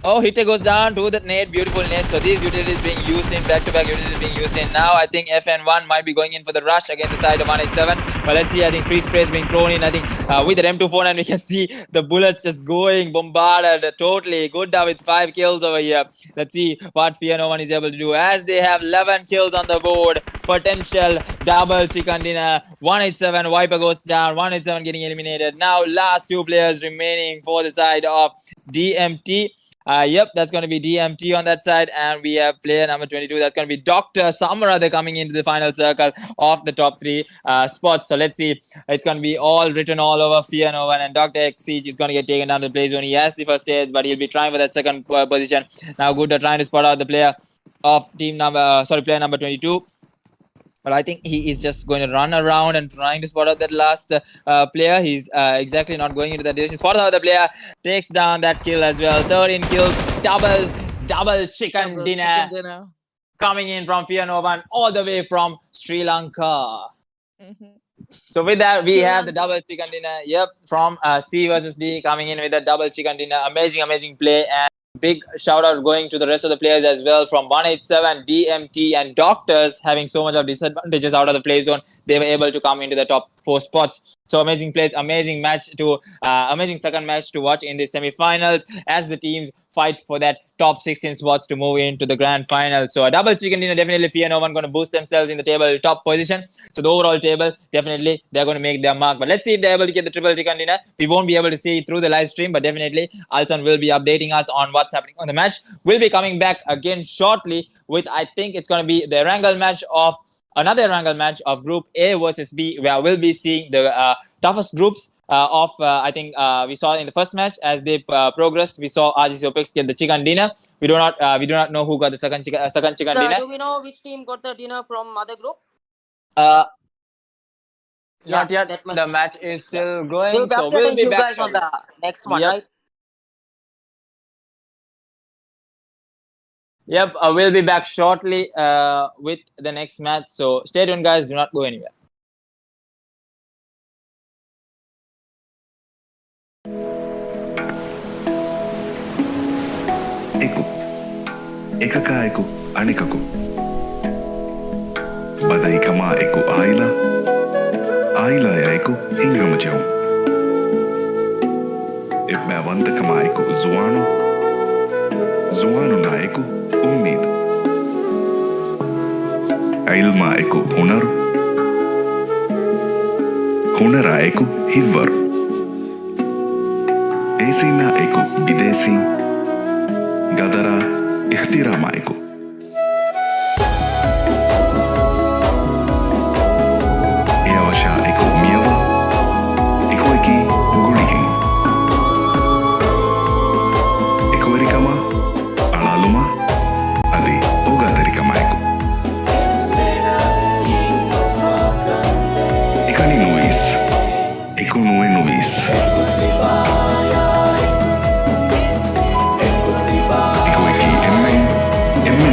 oh, Hitte goes down to the nade, beautiful nade. So these utilities being used in back-to-back utilities being used in. Now I think FN1 might be going in for the rush against the side of 187. But let's see, I think free sprays being thrown in. I think with the M249 we can see the bullets just going bombarded totally. Gudda with 5 kills over here. Let's see what Fear no one is able to do, as they have 11 kills on the board. Potential double chicken dinner. 187 Viper goes down. 187 getting eliminated. Now last 2 players remaining for the side of DMT. Yep, that's going to be DMT on that side, and we have player number 22. That's going to be Dr. Samara. They're coming into the final circle of the top three spots. So let's see. It's going to be all written all over Fear Novan, and Dr. X Siege is going to get taken down to the play zone. He has the first stage, but he'll be trying for that second position. Now, Good trying to spot out the player of player number 22. But I think he is just going to run around and trying to spot out that last player. He's exactly not going into that direction. Spot out the player, takes down that kill as well. 13 kills, double chicken Double dinner chicken dinner. coming in from Fear Novan all the way from Sri Lanka. Mhm. So with that, we Yeah. have the double chicken dinner. Yep, from C versus D coming in with a double chicken dinner. Amazing play, and big shout out going to the rest of the players as well, from 187, DMT, and Doctors having so much of disadvantages out of the play zone. They were able to come into the top 4 spots. So amazing plays, amazing second match to watch in the semi-finals as the teams fight for that top 16 spots to move into the grand final. So a double chicken dinner, definitely Fear Novan going to boost themselves in the table top position. So the overall table, definitely they're going to make their mark. But let's see if they're able to get the triple chicken dinner. We won't be able to see it through the live stream, but definitely Alson will be updating us on what's happening on the match. We'll be coming back again shortly with, I think it's going to be the another Erangel match of Group A versus B, where we'll be seeing the toughest groups I think we saw in the first match. As they progressed, we saw RGC OPEX get the chicken dinner. We do not know who got the second chicken dinner. Do we know which team got the dinner from other group? Not Yeah, yet. that much. The match is still We'll going, be so we'll updating be you back guys on shortly. the next one, Yep. right? Yep, we'll be back shortly with the next match. So stay tuned, guys. Do not go anywhere. Eku. Ekaka eku anikaku. Badai kama eku aila. Aila ya eku hingama jauh. Ibba wanta kama eku zuano. Zuano na eku ummid. Ilma eku hunaru. Hunara eku hivvaru. Esina eku bidesi. Gadara ihtirama eku. Eawasha eku miyawa. Eku eki gulikin. Eku erikama. Alaluma. Adi ogadarikama eku. Ekani nuis. Eku nue nuis. Eku eki emmen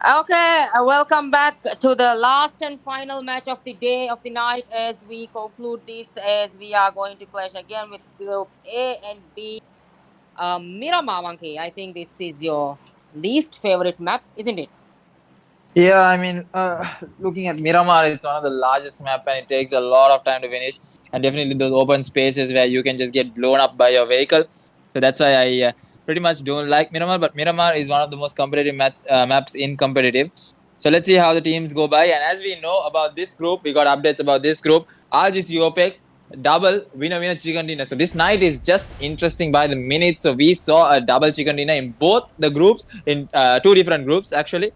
Okay, welcome back to the last and final match of the day of the night as we conclude this as we are going to clash again with Group A and B. Miramar Monkey, I think this is your least favorite map, isn't it? Yeah, I mean, looking at Miramar, it's one of the largest map and it takes a lot of time to finish. And definitely those open spaces where you can just get blown up by your vehicle. So that's why I pretty much don't like Miramar. But Miramar is one of the most competitive maps in competitive. So let's see how the teams go by. And as we know about this group, we got updates about this group. RGC OPEX, double winner chicken dinner. So this night is just interesting by the minute. So we saw a double chicken dinner in both the groups, in two different groups actually.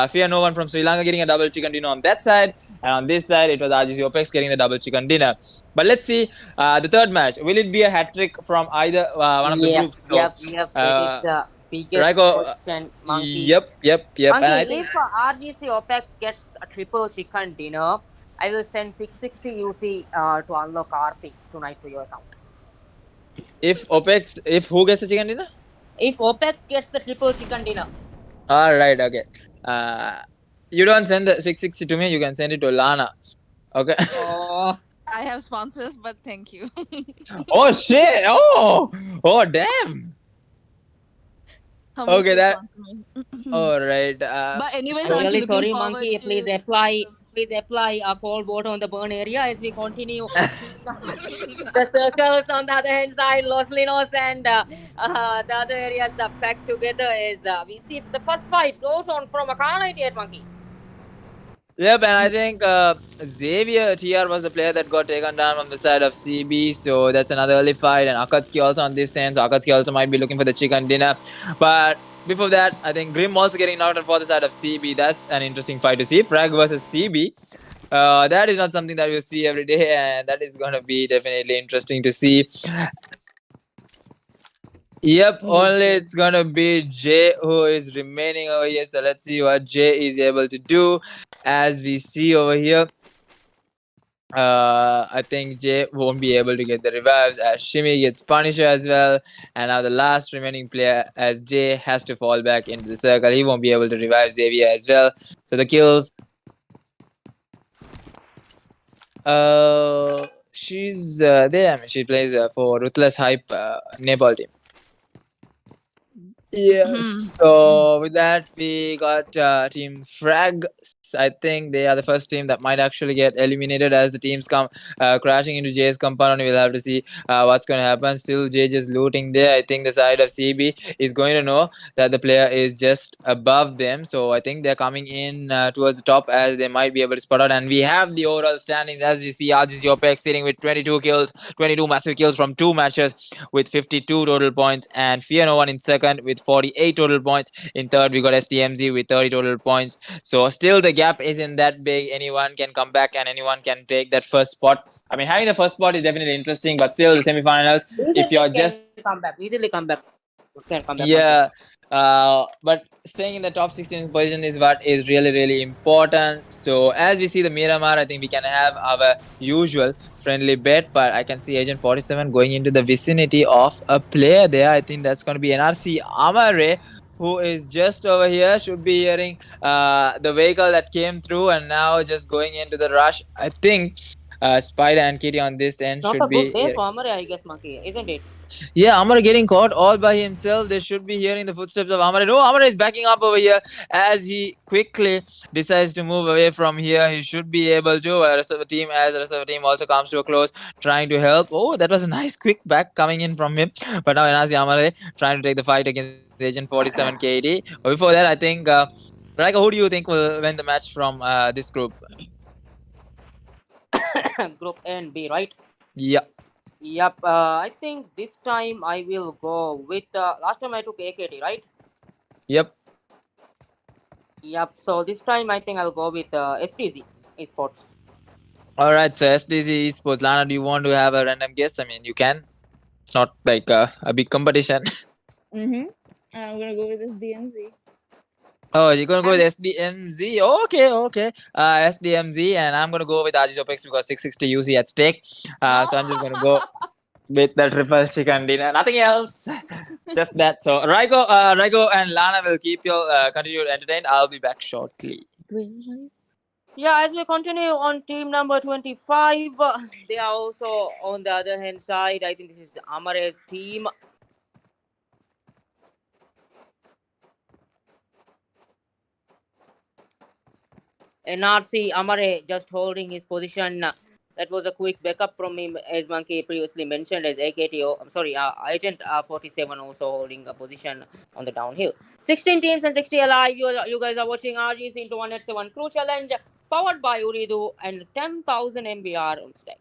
Fear No One from Sri Lanka getting a double chicken dinner on that side, and on this side it was RGC OPEX getting the double chicken dinner. But let's see the third match. Will it be a hat trick from either one of the Yep, groups? So, yep. That is the biggest Raiko, question, Monkey. yep. Monkey, And I think if RGC OPEX gets a triple chicken dinner, I will send 660 UC to unlock RP tonight to your account. if OPEX, if who gets the chicken dinner? If OPEX gets the triple chicken dinner. All right, okay. You don't send the 660 to me. You can send it to Lana. Okay. Oh, I have sponsors, but thank you. Oh shit! Oh damn! How much Okay, you that. sponsor me? All right. But anyways, aren't you really looking sorry, forward Monkey. to... Please apply a cold water on the burn area as we continue. The circles on the other hand side, Los Linos and the other areas are packed together as we see if the first fight goes on from Akana 88, Monkey. Yep, and I think Xavier TR was the player that got taken down from the side of CB, so that's another early fight. And Akatsuki also on this end, so Akatsuki also might be looking for the chicken dinner. But before that, I think Grim also getting knocked out for the side of CB. That's an interesting fight to see. Frag versus CB. That is not something that we'll see every day, and that is going to be definitely interesting to see. Yep, only it's gonna be Jay who is remaining over here. So let's see what Jay is able to do. As we see over here, I think Jay won't be able to get the revives as Shimmy gets Punisher as well. And now the last remaining player as Jay has to fall back into the circle. He won't be able to revive Xavier as well. So the kills. She's there. I mean, she plays for Ruthless Hype Nepal team. Yes. So with that, we got Team Frag. I think they are the first team that might actually get eliminated as the teams come crashing into Jay's compound. We'll have to see what's going to happen. Still, Jay just looting there. I think the side of CB is going to know that the player is just above them. So I think they're coming in towards the top as they might be able to spot out. And we have the overall standings as we see RGC OPEX sitting with 22 kills, 22 massive kills from 2 matches with 52 total points, and Fear No One in second with 48 total points. In third, we got STMZ with 30 total points. So still the gap isn't that big. Anyone can come back and anyone can take that first spot. I mean, having the first spot is definitely interesting, but still the semifinals, if you're just easily come back. Can come back. yeah, but staying in the top 16 position is what is really important. So as we see the Miramar, I think we can have our usual friendly bet, but I can see Agent 47 going into the vicinity of a player there. I think that's going to be NRC Amare, who is just over here. Should be hearing the vehicle that came through and now just going into the rush. I think Spider and Kitty on this end Not should a be good day for Amare, I guess, Monkey, isn't it? yeah, Amar getting caught all by himself. They should be hearing the footsteps of Amar. No, Amar is backing up over here as he quickly decides to move away from here. He should be able to. Rest of the team, as the rest of the team also comes to a close, trying to help. Oh, that was a nice quick back coming in from him. But now Enasi Amare trying to take the fight against Agent 47 KD. But before that, I think, Raika, who do you think will win the match from this group? Group A and B, right? Yeah. Yep. I think this time I will go with last time I took AKT, right? Yep. Yep. So this time I think I'll go with STZ Esports. All right. So SDZ Esports. Lana, do you want to have a random guess? I mean, you can. It's not like a big competition. I'm gonna go with this DMZ. Oh, you're gonna go with SDMZ? Okay. SDMZ, and I'm gonna go with RGC OPEX because 660 UC at stake. So I'm just gonna go. with the triple chicken dinner. Nothing else. Just that. So Raiko and Lana will keep you continue to entertain. I'll be back shortly. Yeah, as we continue on team number 25, they are also on the other hand side. I think this is the Amare's team. NRC Amare just holding his position. That was a quick backup from him, as Monkey previously mentioned, as AKTO. I'm sorry, Agent 47 also holding a position on the downhill. 16 teams and 60 alive. You guys are watching RGC into 1 Crew Challenge, powered by Uridu and 10,000 MBR on stack.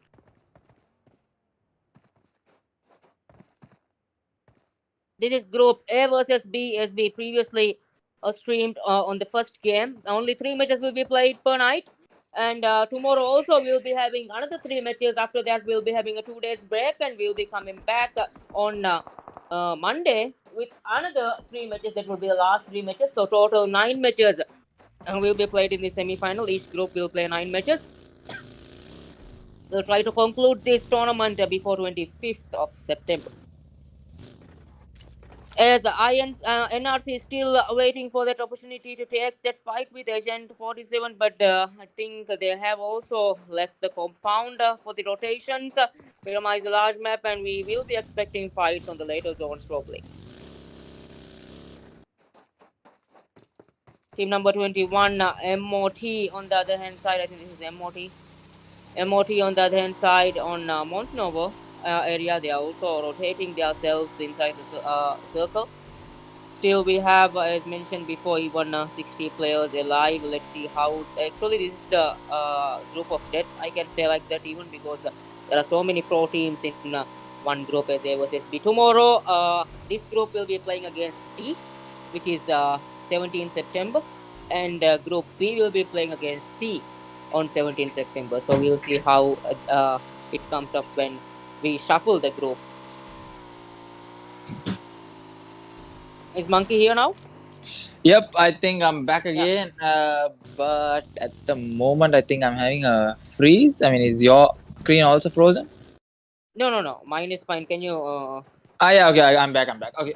This is Group A versus B, as we previously streamed on the first game. Only 3 matches will be played per night. And tomorrow also we'll be having another 3 matches. After that, we'll be having a 2 days break, and we'll be coming back on Monday with another 3 matches. That will be the last 3 matches. So total 9 matches will be played in the semi-final. Each group will play 9 matches. We'll try to conclude this tournament before 25th of September. As NRC is still waiting for that opportunity to take that fight with Agent 47, but I think they have also left the compound for the rotations. Miramar is a large map, and we will be expecting fights on the later zones probably. Team number 21, MOT on the other hand side. I think this is MOT. MOT on the other hand side on Mount Novo area. They are also rotating themselves inside the circle. Still, we have, as mentioned before, even 60 players alive. Let's see how. Actually, this is the group of death. I can say like that, even because there are so many pro teams in one group as A versus B. Tomorrow, this group will be playing against D, which is 17 September, and Group B will be playing against C on 17 September. So we'll see how it comes up when we shuffle the groups. Is Monkey here now? Yep, I think I'm back again. But at the moment, I think I'm having a freeze. I mean, is your screen also frozen? No. Mine is fine. Can you? Yeah, okay, I'm back. Okay. Okay,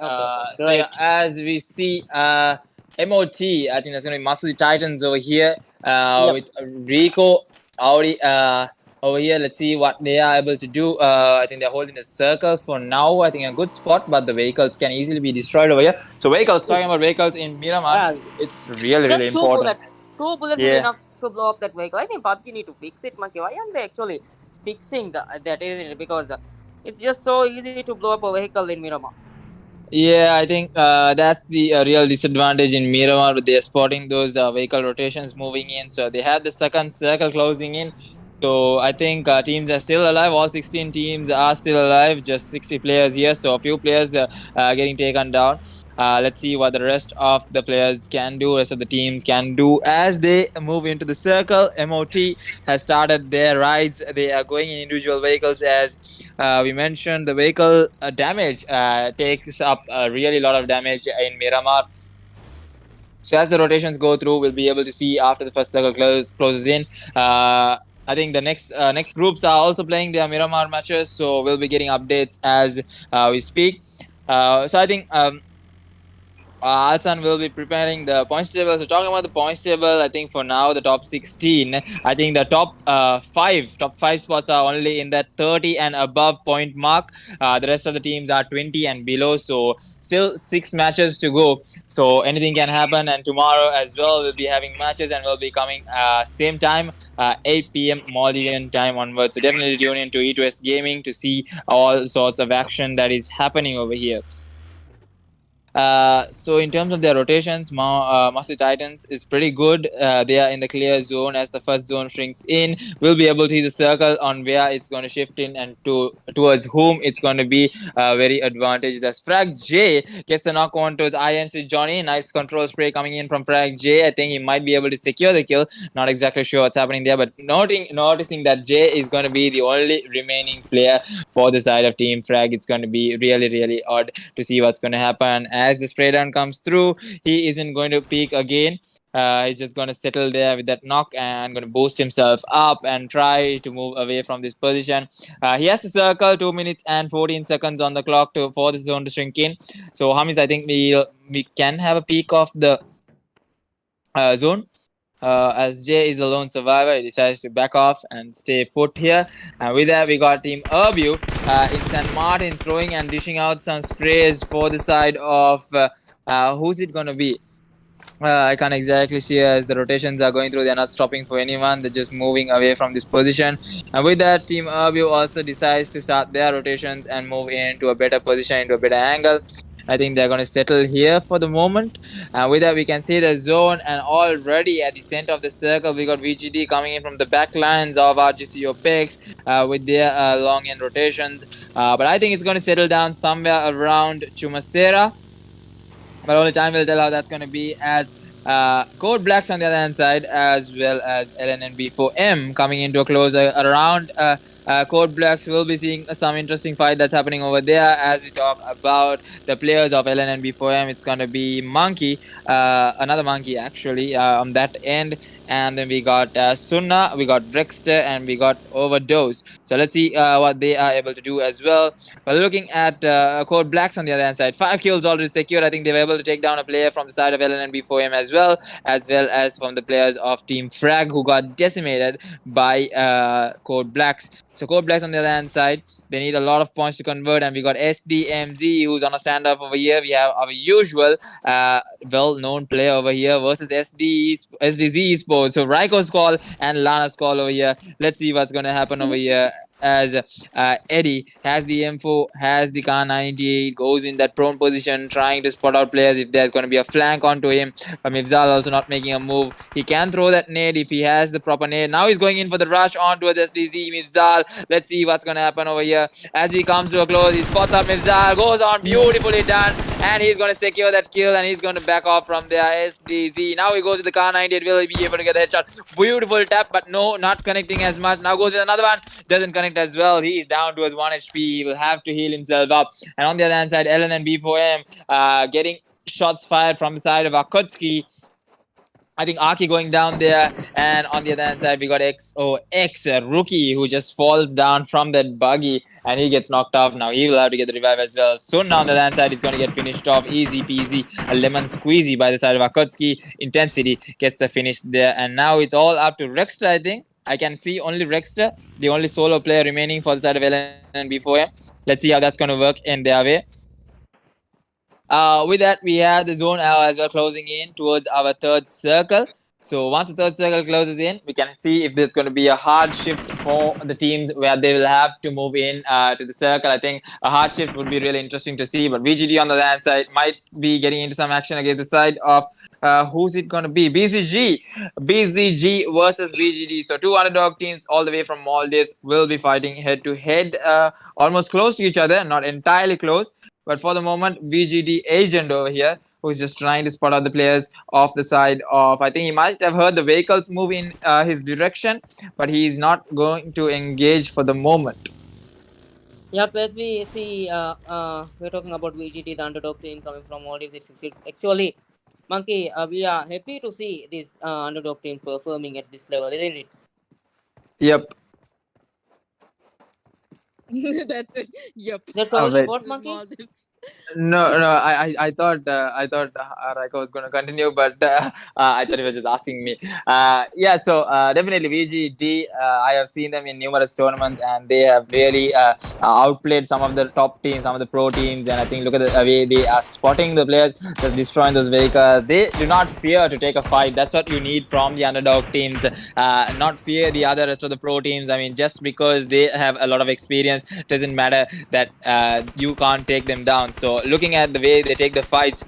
So yeah, as we see, MOT, I think that's gonna be Muscle Titans over here. Yep. With Rico, Audi, over here. Let's see what they are able to do. I think they're holding the circle for now. I think a good spot, but the vehicles can easily be destroyed over here. So vehicles, talking about vehicles in Miramar, it's really Just important. Two bullets is enough to blow up that vehicle. I think PUBG need to fix it, Monkey. Why aren't they actually fixing that? Isn't it? Because it's just so easy to blow up a vehicle in Miramar. Yeah, I think that's the real disadvantage in Miramar. They're spotting those vehicle rotations moving in, so they have the second circle closing in. So I think teams are still alive. All 16 teams are still alive. Just 60 players here, so a few players getting taken down. Let's see what the rest of the players can do, rest of the teams can do as they move into the circle. MOT has started their rides. They are going in individual vehicles. As we mentioned, the vehicle damage takes up a really lot of damage in Miramar. So as the rotations go through, we'll be able to see after the first circle closes in. I think the next groups are also playing their Miramar matches, so we'll be getting updates as we speak. So I think Alsan will be preparing the points table. So talking about the points table, I think for now the top 16, I think the top five spots are only in that 30 and above point mark. The rest of the teams are 20 and below. So still 6 matches to go. So anything can happen. And tomorrow as well, we'll be having matches and we'll be coming same time, 8 p.m. Maldivian time onwards. So definitely tune in to E2S Gaming to see all sorts of action that is happening over here. So in terms of their rotations, Muscle Titans is pretty good. They are in the clear zone as the first zone shrinks in. We'll be able to see the circle on where it's going to shift in and towards whom it's going to be very advantageous. That's Frag J gets the knock on towards INC Johnny. Nice control spray coming in from Frag J. I think he might be able to secure the kill. Not exactly sure what's happening there, but noticing that J is going to be the only remaining player for the side of Team Frag. It's going to be really, really odd to see what's going to happen. As the spray down comes through, he isn't going to peek again. He's just going to settle there with that knock and going to boost himself up and try to move away from this position. He has to circle 2 minutes and 14 seconds on the clock for the zone to shrink in. So, Hamis, I think we can have a peek of the zone. As Jay is the lone survivor, he decides to back off and stay put here. And with that, we got Team Urbu in San Martin throwing and dishing out some sprays for the side of who's it going to be? I can't exactly see as the rotations are going through. They're not stopping for anyone. They're just moving away from this position. And with that, Team Urbu also decides to start their rotations and move into a better position, into a better angle. I think they're going to settle here for the moment. And with that, we can see the zone. And already at the center of the circle, we got VGD coming in from the back lines of RGC OPEX with their long end rotations. But I think it's going to settle down somewhere around Chumasera. But only time will tell how that's going to be, as Code Blacks on the other hand side, as well as LNNB4M coming into a closer around. Code Blacks will be seeing some interesting fight that's happening over there as we talk about the players of LNNB4M. It's going to be Monkey, another Monkey actually on that end. And then we got Sunna, we got Drexter, and we got Overdose. So let's see what they are able to do as well. But looking at Code Blacks on the other hand side, 5 kills already secured. I think they were able to take down a player from the side of LNNB4M as well as from the players of Team Frag, who got decimated by Code Blacks. So Code Blacks on the other hand side, they need a lot of points to convert, and we got SDMZ who's on a standoff over here. We have our usual well-known player over here versus SDZ Esports. So Raiko's call and Lana's call over here. Let's see what's going to happen over here. As Eddie has the M4, has the Kar 98, goes in that prone position, trying to spot out players if there's going to be a flank onto him. But Mifzal also not making a move. He can throw that nade if he has the proper nade. Now he's going in for the rush on towards SDZ. Mifzal, let's see what's going to happen over here. As he comes to a close, he spots up Mifzal, goes on, beautifully done. And he's going to secure that kill, and he's going to back off from there. SDZ. Now he goes to the Kar 98. Will he be able to get the headshot? Beautiful tap, but no, not connecting as much. Now goes with another one. Doesn't connect as well. He is down towards 1 HP. He will have to heal himself up. And on the other hand side, LNNB4M getting shots fired from the side of Akutski. I think Aki going down there, and on the other hand side, we got XOX, a rookie who just falls down from that buggy and he gets knocked off. Now he will have to get the revive as well. Soon on the other hand side, he's going to get finished off. Easy peasy, a lemon squeezy by the side of Akutski. Intensity gets the finish there, and now it's all up to Rexter, I think. I can see only Rexter, the only solo player remaining for the side of LNNB4M. Let's see how that's going to work in their way. With that, we have the zone as well closing in towards our third circle. So once the third circle closes in, we can see if there's going to be a hard shift for the teams where they will have to move in to the circle. I think a hard shift would be really interesting to see. But VGD on the land side might be getting into some action against the side of who's it going to be? BCG versus VGD. So two underdog teams all the way from Maldives will be fighting head to head, almost close to each other, not entirely close. But for the moment, VGD agent over here, who's just trying to spot out the players off the side of, I think he might have heard the vehicles move in his direction, but he's not going to engage for the moment. Yep, as we see, we're talking about VGT, the underdog team coming from Maldives. It's actually, Monkey, we are happy to see this underdog team performing at this level, isn't it? Yep. That's it. Yep. That's probably wait. what, Monkey? No. I thought Raiko was going to continue, but I thought he was just asking me. Yeah. So definitely VGD. I have seen them in numerous tournaments, and they have really outplayed some of the top teams, some of the pro teams. And I think look at the way they are spotting the players, just destroying those vehicles. They do not fear to take a fight. That's what you need from the underdog teams. Not fear the other rest of the pro teams. I mean, just because they have a lot of experience doesn't matter that you can't take them down. So looking at the way they take the fights,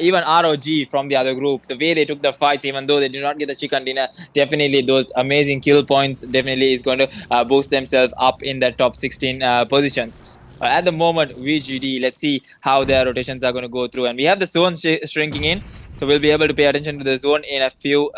even ROG from the other group, the way they took the fights, even though they did not get the chicken dinner, definitely those amazing kill points definitely is going to boost themselves up in the top 16 positions. At the moment, VGD, let's see how their rotations are going to go through. And we have the zone shrinking in, so we'll be able to pay attention to the zone in a few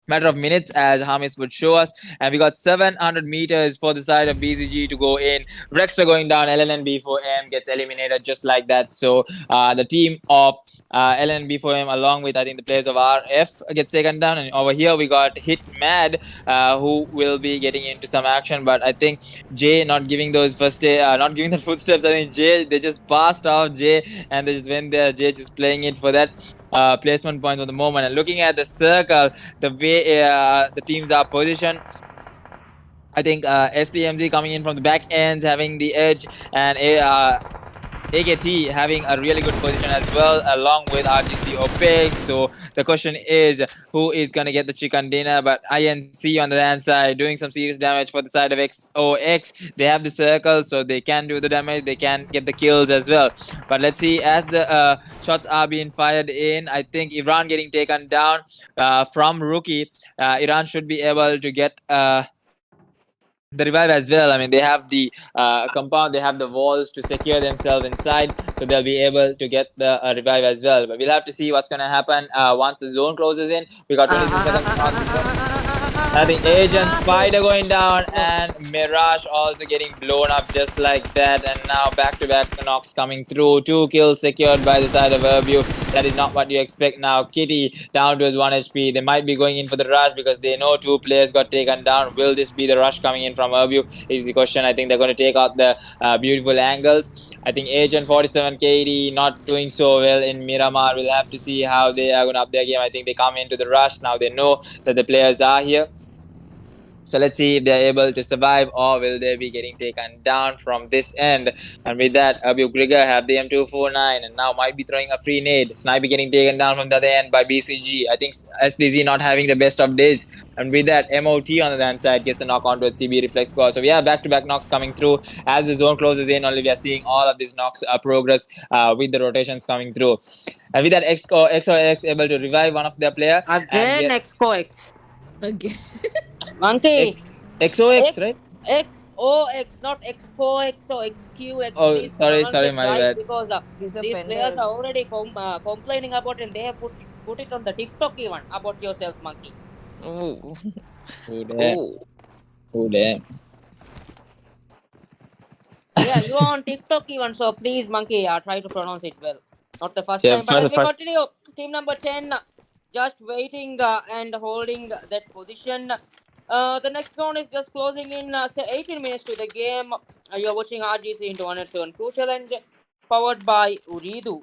matter of minutes, as Hamis would show us. And we got 700 meters for the side of BCG to go in. Rexter going down. LNB4M gets eliminated just like that. So the team of LNB4M, along with I think the players of RF, gets taken down. And over here we got Hit Mad, who will be getting into some action. But I think Jay not giving those not giving the footsteps. I think Jay, they just passed off Jay and they just went there. Jay just playing it for that placement point at the moment. And looking at the circle, the way the teams are positioned, I think STMZ coming in from the back ends, having the edge, and AKT having a really good position as well, along with RGC Opaque. So the question is, who is going to get the chicken dinner? But INC on the hand side doing some serious damage for the side of XOX. They have the circle, so they can do the damage. They can get the kills as well. But let's see, as the shots are being fired in, I think Iran getting taken down from Rookie. Iran should be able to get the revive as well. I mean, they have the compound, they have the walls to secure themselves inside, so they'll be able to get the revive as well. But we'll have to see what's going to happen once the zone closes in. We got 26 seconds. I think Agent Spider going down and Mirage also getting blown up just like that. And now back-to-back knocks coming through. 2 kills secured by the side of Urbu. That is not what you expect now. Kitty down to his 1 HP. They might be going in for the rush because they know 2 players got taken down. Will this be the rush coming in from Urbu is the question. I think they're going to take out the beautiful angles. I think Agent 47 KD not doing so well in Miramar. We'll have to see how they are going to up their game. I think they come into the rush. Now they know that the players are here. So let's see if they're able to survive, or will they be getting taken down from this end. And with that, Abu Grigger have the M249 and now might be throwing a free nade. Sniper getting taken down from the other end by BCG. I think SDZ not having the best of days. And with that, MOT on the other side gets the knock onto a CB reflex score. So we have back-to-back knocks coming through. As the zone closes in, only we are seeing all of these knocks progress with the rotations coming through. And with that, XOX able to revive one of their player. Again, XOX. Again. Monkey. XOX, right? XOX, not XOX or XQX. Oh, Please sorry, pronounce it my right, bad. because He's these offended. players are already complaining about it, and they have put it on the TikTok even about yourself, Monkey. Oh. Oh, damn. Oh, damn. Yeah, you are on TikTok even, so please, Monkey, try to pronounce it well. Not the first Yeah, time, for but the let me first- continue. Team number 10 just waiting and holding that position. The next round is just closing in 18 minutes to the game. You're watching RGC into 107 Crew Challenge, powered by Uridu.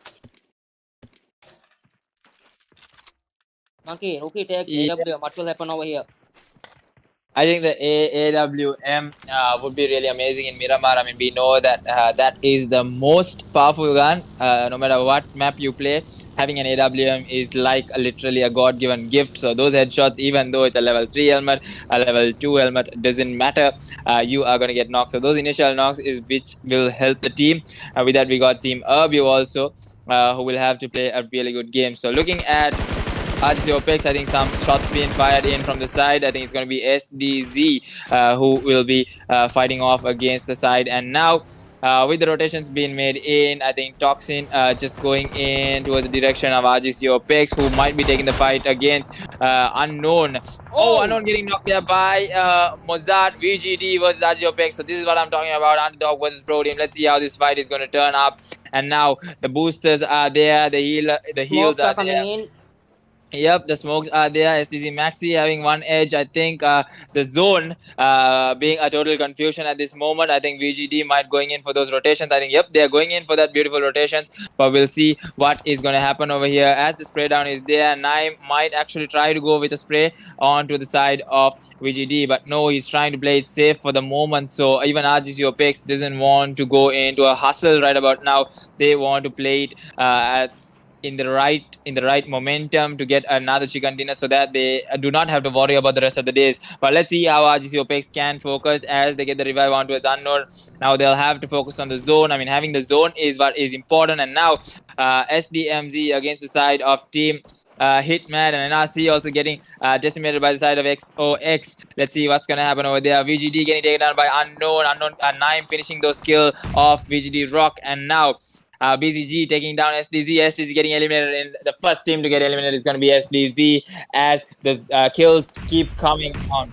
Monkey, Rookie takes Yeah. AWM. What will happen over here? I think the AWM would be really amazing in Miramar. I mean, we know that that is the most powerful gun. No matter what map you play, having an AWM is like literally a God-given gift. So those headshots, even though it's a level 3 helmet, a level 2 helmet, doesn't matter. You are going to get knocked. So those initial knocks is which will help the team. With that, we got Team Urbu also, who will have to play a really good game. So looking at RGC Opex, I think some shots being fired in from the side. I think it's going to be SDZ who will be fighting off against the side. And now, with the rotations being made in, I think Toxin just going in towards the direction of RGC Opex, who might be taking the fight against Unknown. Oh, Unknown getting knocked there by Mozart. VGD versus RGC Opex. So this is what I'm talking about. Underdog versus Pro Team. Let's see how this fight is going to turn up. And now the boosters are there. The heals Smokes are coming there. in. Yep, the smokes are there. STZ Maxi having one edge. I think the zone being a total confusion at this moment. I think VGD might going in for those rotations. I think, yep, they're going in for that beautiful rotations. But we'll see what is going to happen over here. As the spray down is there, Naim might actually try to go with a spray onto the side of VGD. But no, he's trying to play it safe for the moment. So even RGC Opex doesn't want to go into a hustle right about now. They want to play it in the right momentum to get another chicken dinner, so that they do not have to worry about the rest of the days. But let's see how RGC Opex can focus as they get the revive onto its Unknown. Now they'll have to focus on the zone. I mean, having the zone is what is important. And now SDMZ against the side of Team Hitman, and NRC also getting decimated by the side of XOX. Let's see what's gonna happen over there. VGD getting taken down by Unknown. Naim finishing those kill of VGD Rock, and now BCG taking down SDZ. SDZ getting eliminated. In the first team to get eliminated is going to be SDZ as the kills keep coming on.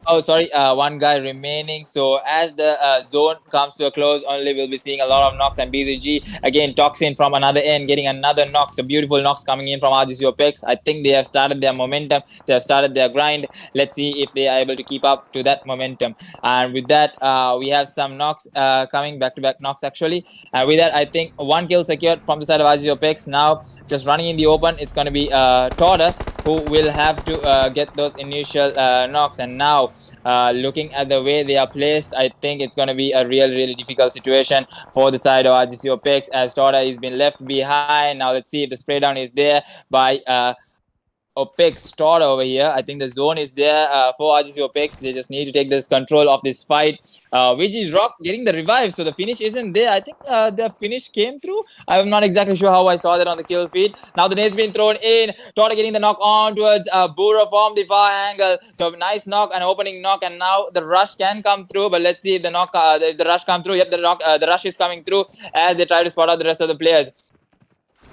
Oh, sorry, one guy remaining. So as the zone comes to a close, only we'll be seeing a lot of knocks, and BZG again Toxin from another end getting another knock. So beautiful knocks coming in from RGC OPEX. I think they have started their momentum. They have started their grind. Let's see if they are able to keep up to that momentum. And with that, we have some knocks coming, back-to-back knocks actually. And with that, I think one kill secured from the side of RGC OPEX. Now just running in the open, it's going to be Torda who will have to get those initial knocks. And now looking at the way they are placed, I think it's going to be a really difficult situation for the side of RGC OPEX as Torda has been left behind. Now let's see if the spray down is there by OPEX Torda over here. I think the zone is there for RGC OPEX. They just need to take this control of this fight. VG Rock getting the revive, so the finish isn't there. I think the finish came through. I'm not exactly sure how I saw that on the kill feed. Now the nade's been thrown in. Torda getting the knock on towards Bura from the far angle. So nice knock, an opening knock, and now the rush can come through. But let's see if the knock, the rush come through. Yep, the rush is coming through as they try to spot out the rest of the players.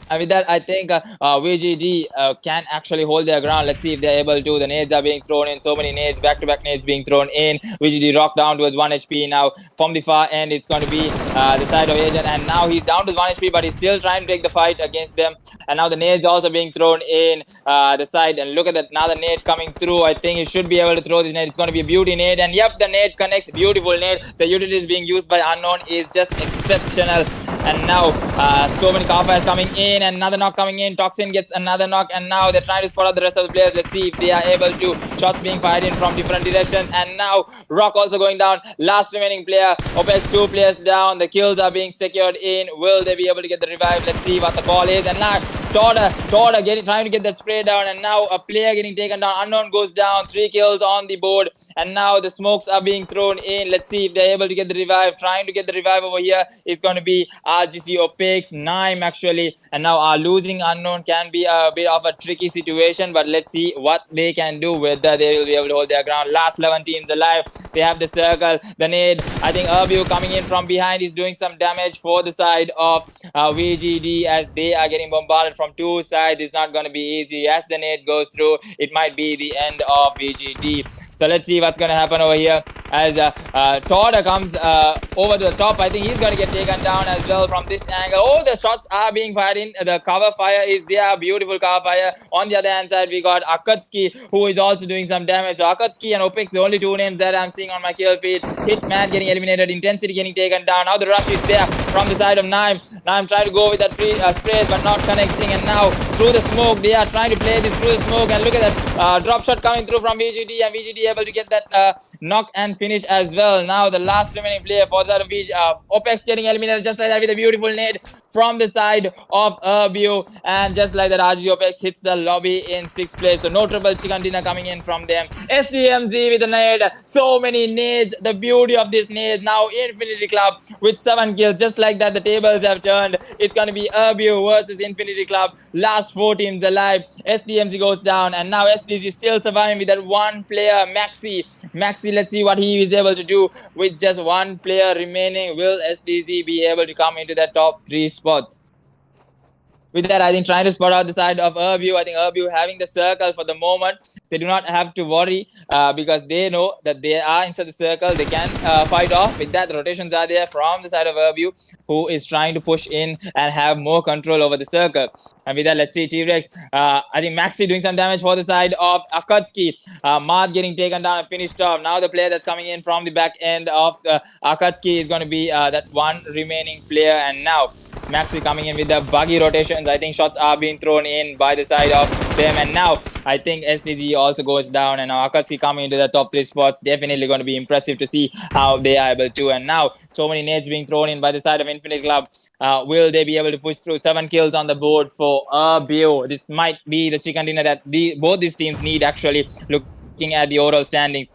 And with that, I think VGD can actually hold their ground. Let's see if they're able to. The nades are being thrown in. So many nades, back-to-back nades being thrown in. VGD rock down towards 1 HP now. From the far end, it's going to be the side of Agent. And now he's down to 1 HP, but he's still trying to take the fight against them. And now the nades also being thrown in the side. And look at that, now the nade coming through. I think he should be able to throw this nade. It's going to be a beauty nade. And yep, the nade connects. Beautiful nade. The utilities being used by Unknown is just exceptional. And now so many car fires coming in, and another knock coming in. Toxin gets another knock, and now they're trying to spot out the rest of the players. Let's see if they are able to. Shots being fired in from different directions, and now Rock also going down. Last remaining player. OPEX 2 players down. The kills are being secured in. Will they be able to get the revive? Let's see what the call is. And now Torda trying to get that spray down, and now a player getting taken down. Unknown goes down. 3 kills on the board, and now the smokes are being thrown in. Let's see if they're able to get the revive. Trying to get the revive over here is going to be RGC OPEX, Naim actually, and now losing Unknown can be a bit of a tricky situation, but let's see what they can do, whether they will be able to hold their ground. Last 11 teams alive. They have the circle, the nade. I think Urbu coming in from behind is doing some damage for the side of VGD as they are getting bombarded from 2 sides. It's not going to be easy. As the nade goes through, it might be the end of VGD. So let's see what's going to happen over here as Torda comes over to the top. I think he's going to get taken down as well from this angle. Oh, the shots are being fired in. The cover fire is there. Beautiful cover fire. On the other hand side, we got Akatsuki, who is also doing some damage. So Akatsuki and OPEX, the only 2 names that I'm seeing on my kill feed. Hitman getting eliminated. Intensity getting taken down. Now the rush is there from the side of Naim. Naim trying to go with that free sprays, but not connecting. And now through the smoke, they are trying to play this through the smoke. And look at that drop shot coming through from VGD, and VGD able to get that knock and finish as well. Now the last remaining player for the side of OPEX getting eliminated just like that with a beautiful nade from the side of Urbu, and just like that RGC OPEX hits the lobby in 6th place. So no triple chicken dinner coming in from them. SDMG with a nade. So many nades. The beauty of this nade. Now Infinity Club with 7 kills. Just like that, the tables have turned. It's going to be Urbu versus Infinity Club. Last 4 teams alive. SDMG goes down, and now SDG still surviving with that 1 player, Maxi. Let's see what he is able to do with just 1 player remaining. Will SDZ be able to come into the top 3 spots? With that, I think trying to spot out the side of Urbu. I think Urbu having the circle for the moment. They do not have to worry because they know that they are inside the circle. They can fight off. With that, the rotations are there from the side of Urbu, who is trying to push in and have more control over the circle. And with that, let's see T-Rex. I think Maxi doing some damage for the side of Akatsuki. Maad getting taken down and finished off. Now the player that's coming in from the back end of Akatsuki is going to be that 1 remaining player. And now Maxi coming in with the buggy rotations. I think shots are being thrown in by the side of them. And now I think SDG also goes down. And now Akatsuki coming into the top 3 spots. Definitely going to be impressive to see how they are able to. And now so many nades being thrown in by the side of Infinite Club. Will they be able to push through? 7 kills on the board for Urbu. This might be the chicken dinner that both these teams need actually, looking at the overall standings.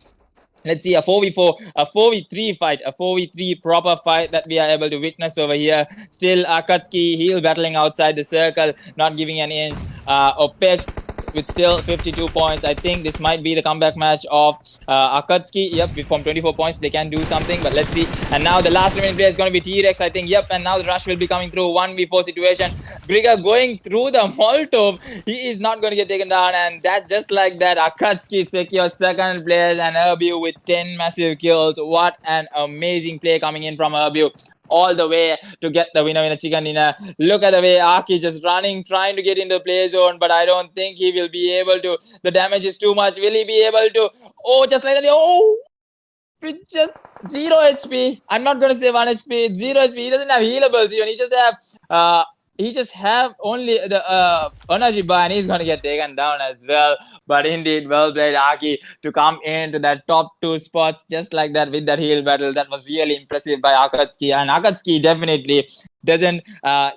Let's see a 4v4, a 4v3 fight, a 4v3 proper fight that we are able to witness over here. Still Akatsuki, he'll battling outside the circle, not giving an inch. OPEX with still 52 points. I think this might be the comeback match of Akatsuki. Yep, from 24 points, they can do something, but let's see. And now the last remaining player is going to be T-Rex, I think. Yep, and now the rush will be coming through. 1v4 situation. Brigger going through the Molotov. He is not going to get taken down, and that just like that, Akatsuki secures second place and Erbu with 10 massive kills. What an amazing play coming in from Erbu. All the way to get the winner chicken dinner. Look at the way Aki just running, trying to get into the play zone, but I don't think he will be able to. The damage is too much. Will he be able to? Oh, just like that. Oh, with just 0 HP. I'm not going to say 1 HP. 0 HP. He doesn't have healables even. He just have only the energy bar, and he's going to get taken down as well. But indeed, well played, Aki, to come into that top 2 spots just like that with that heal battle. That was really impressive by Akatsuki. And Akatsuki definitely doesn't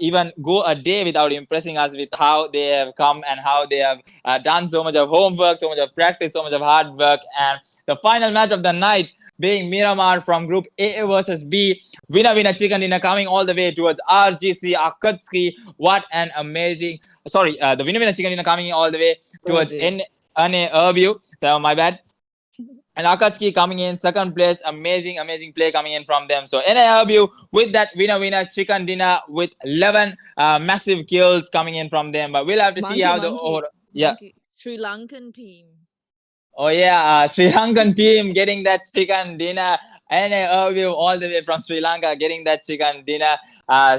even go a day without impressing us with how they have come and how they have done so much of homework, so much of practice, so much of hard work. And the final match of the night being Miramar from Group A versus B. Winner chicken dinner coming all the way towards RGC Akatsuki. What an amazing... Sorry, the winner chicken dinner coming all the way towards NA Erbu. So, my bad. And Akatsuki coming in second place. Amazing play coming in from them. So, NA Erbu with that winner chicken dinner with 11 massive kills coming in from them. But we'll have to see how Sri Lankan team. Oh yeah, Sri Lankan team getting that chicken dinner. And all the way from Sri Lanka getting that chicken dinner.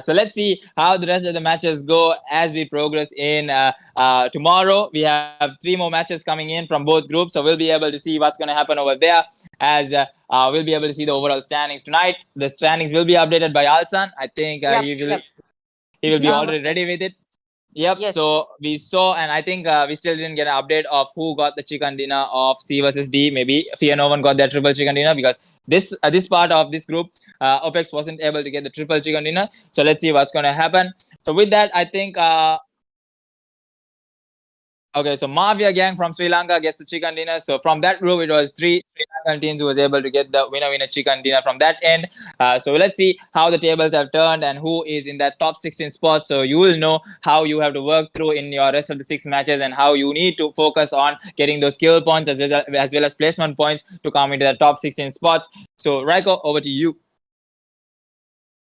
So let's see how the rest of the matches go as we progress in. Tomorrow we have 3 more matches coming in from both groups, so we'll be able to see what's going to happen over there. As we'll be able to see the overall standings tonight. The standings will be updated by Alsan. I think he will be already ready with it. Yep. Yes. So we saw, and I think we still didn't get an update of who got the chicken dinner of C versus D. Maybe Fear No One got their triple chicken dinner, because this part of this group, OPEX wasn't able to get the triple chicken dinner. So let's see what's going to happen. So with that, I think... Okay, so Mavia Gang from Sri Lanka gets the chicken dinner. So from that group, it was 3 Sri Lankan teams who was able to get the winner chicken dinner from that end. So let's see how the tables have turned and who is in that top 16 spot. So you will know how you have to work through in your rest of the 6 matches and how you need to focus on getting those skill points as well as placement points to come into the top 16 spots. So Raiko, over to you.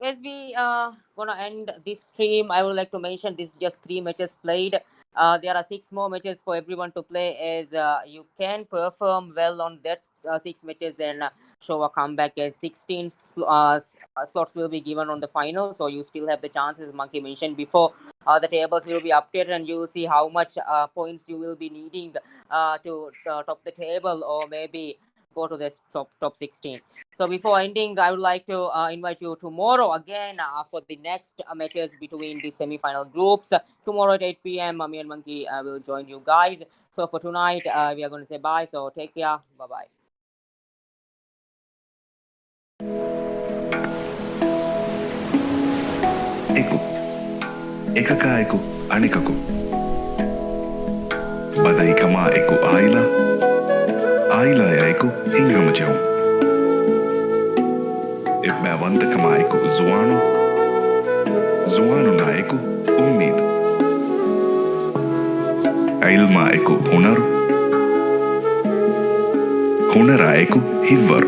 As we gonna end this stream, I would like to mention this just 3 matches played. There are 6 more matches for everyone to play, as you can perform well on that 6 matches and show a comeback, as 16 slots will be given on the final. So you still have the chances, Monkey mentioned before. The tables will be updated and you will see how much points you will be needing to top the table, or maybe go to the top 16. So before ending, I would like to invite you tomorrow again for the next matches between the semi-final groups. Tomorrow at 8 p.m. Me and Monkey will join you guys. So for tonight, we are going to say bye. So take care. Bye-bye. Eku. Ekaka eku anikaku. Badai kama eku aila. Aila ya eku hingama jauh. Bavanta Kamaiku Zuano Naiku Umid Ailmaiku Hunaraiku Hivar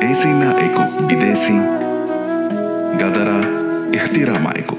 Esina Eku Bidesi Gadara Ihtiramaiku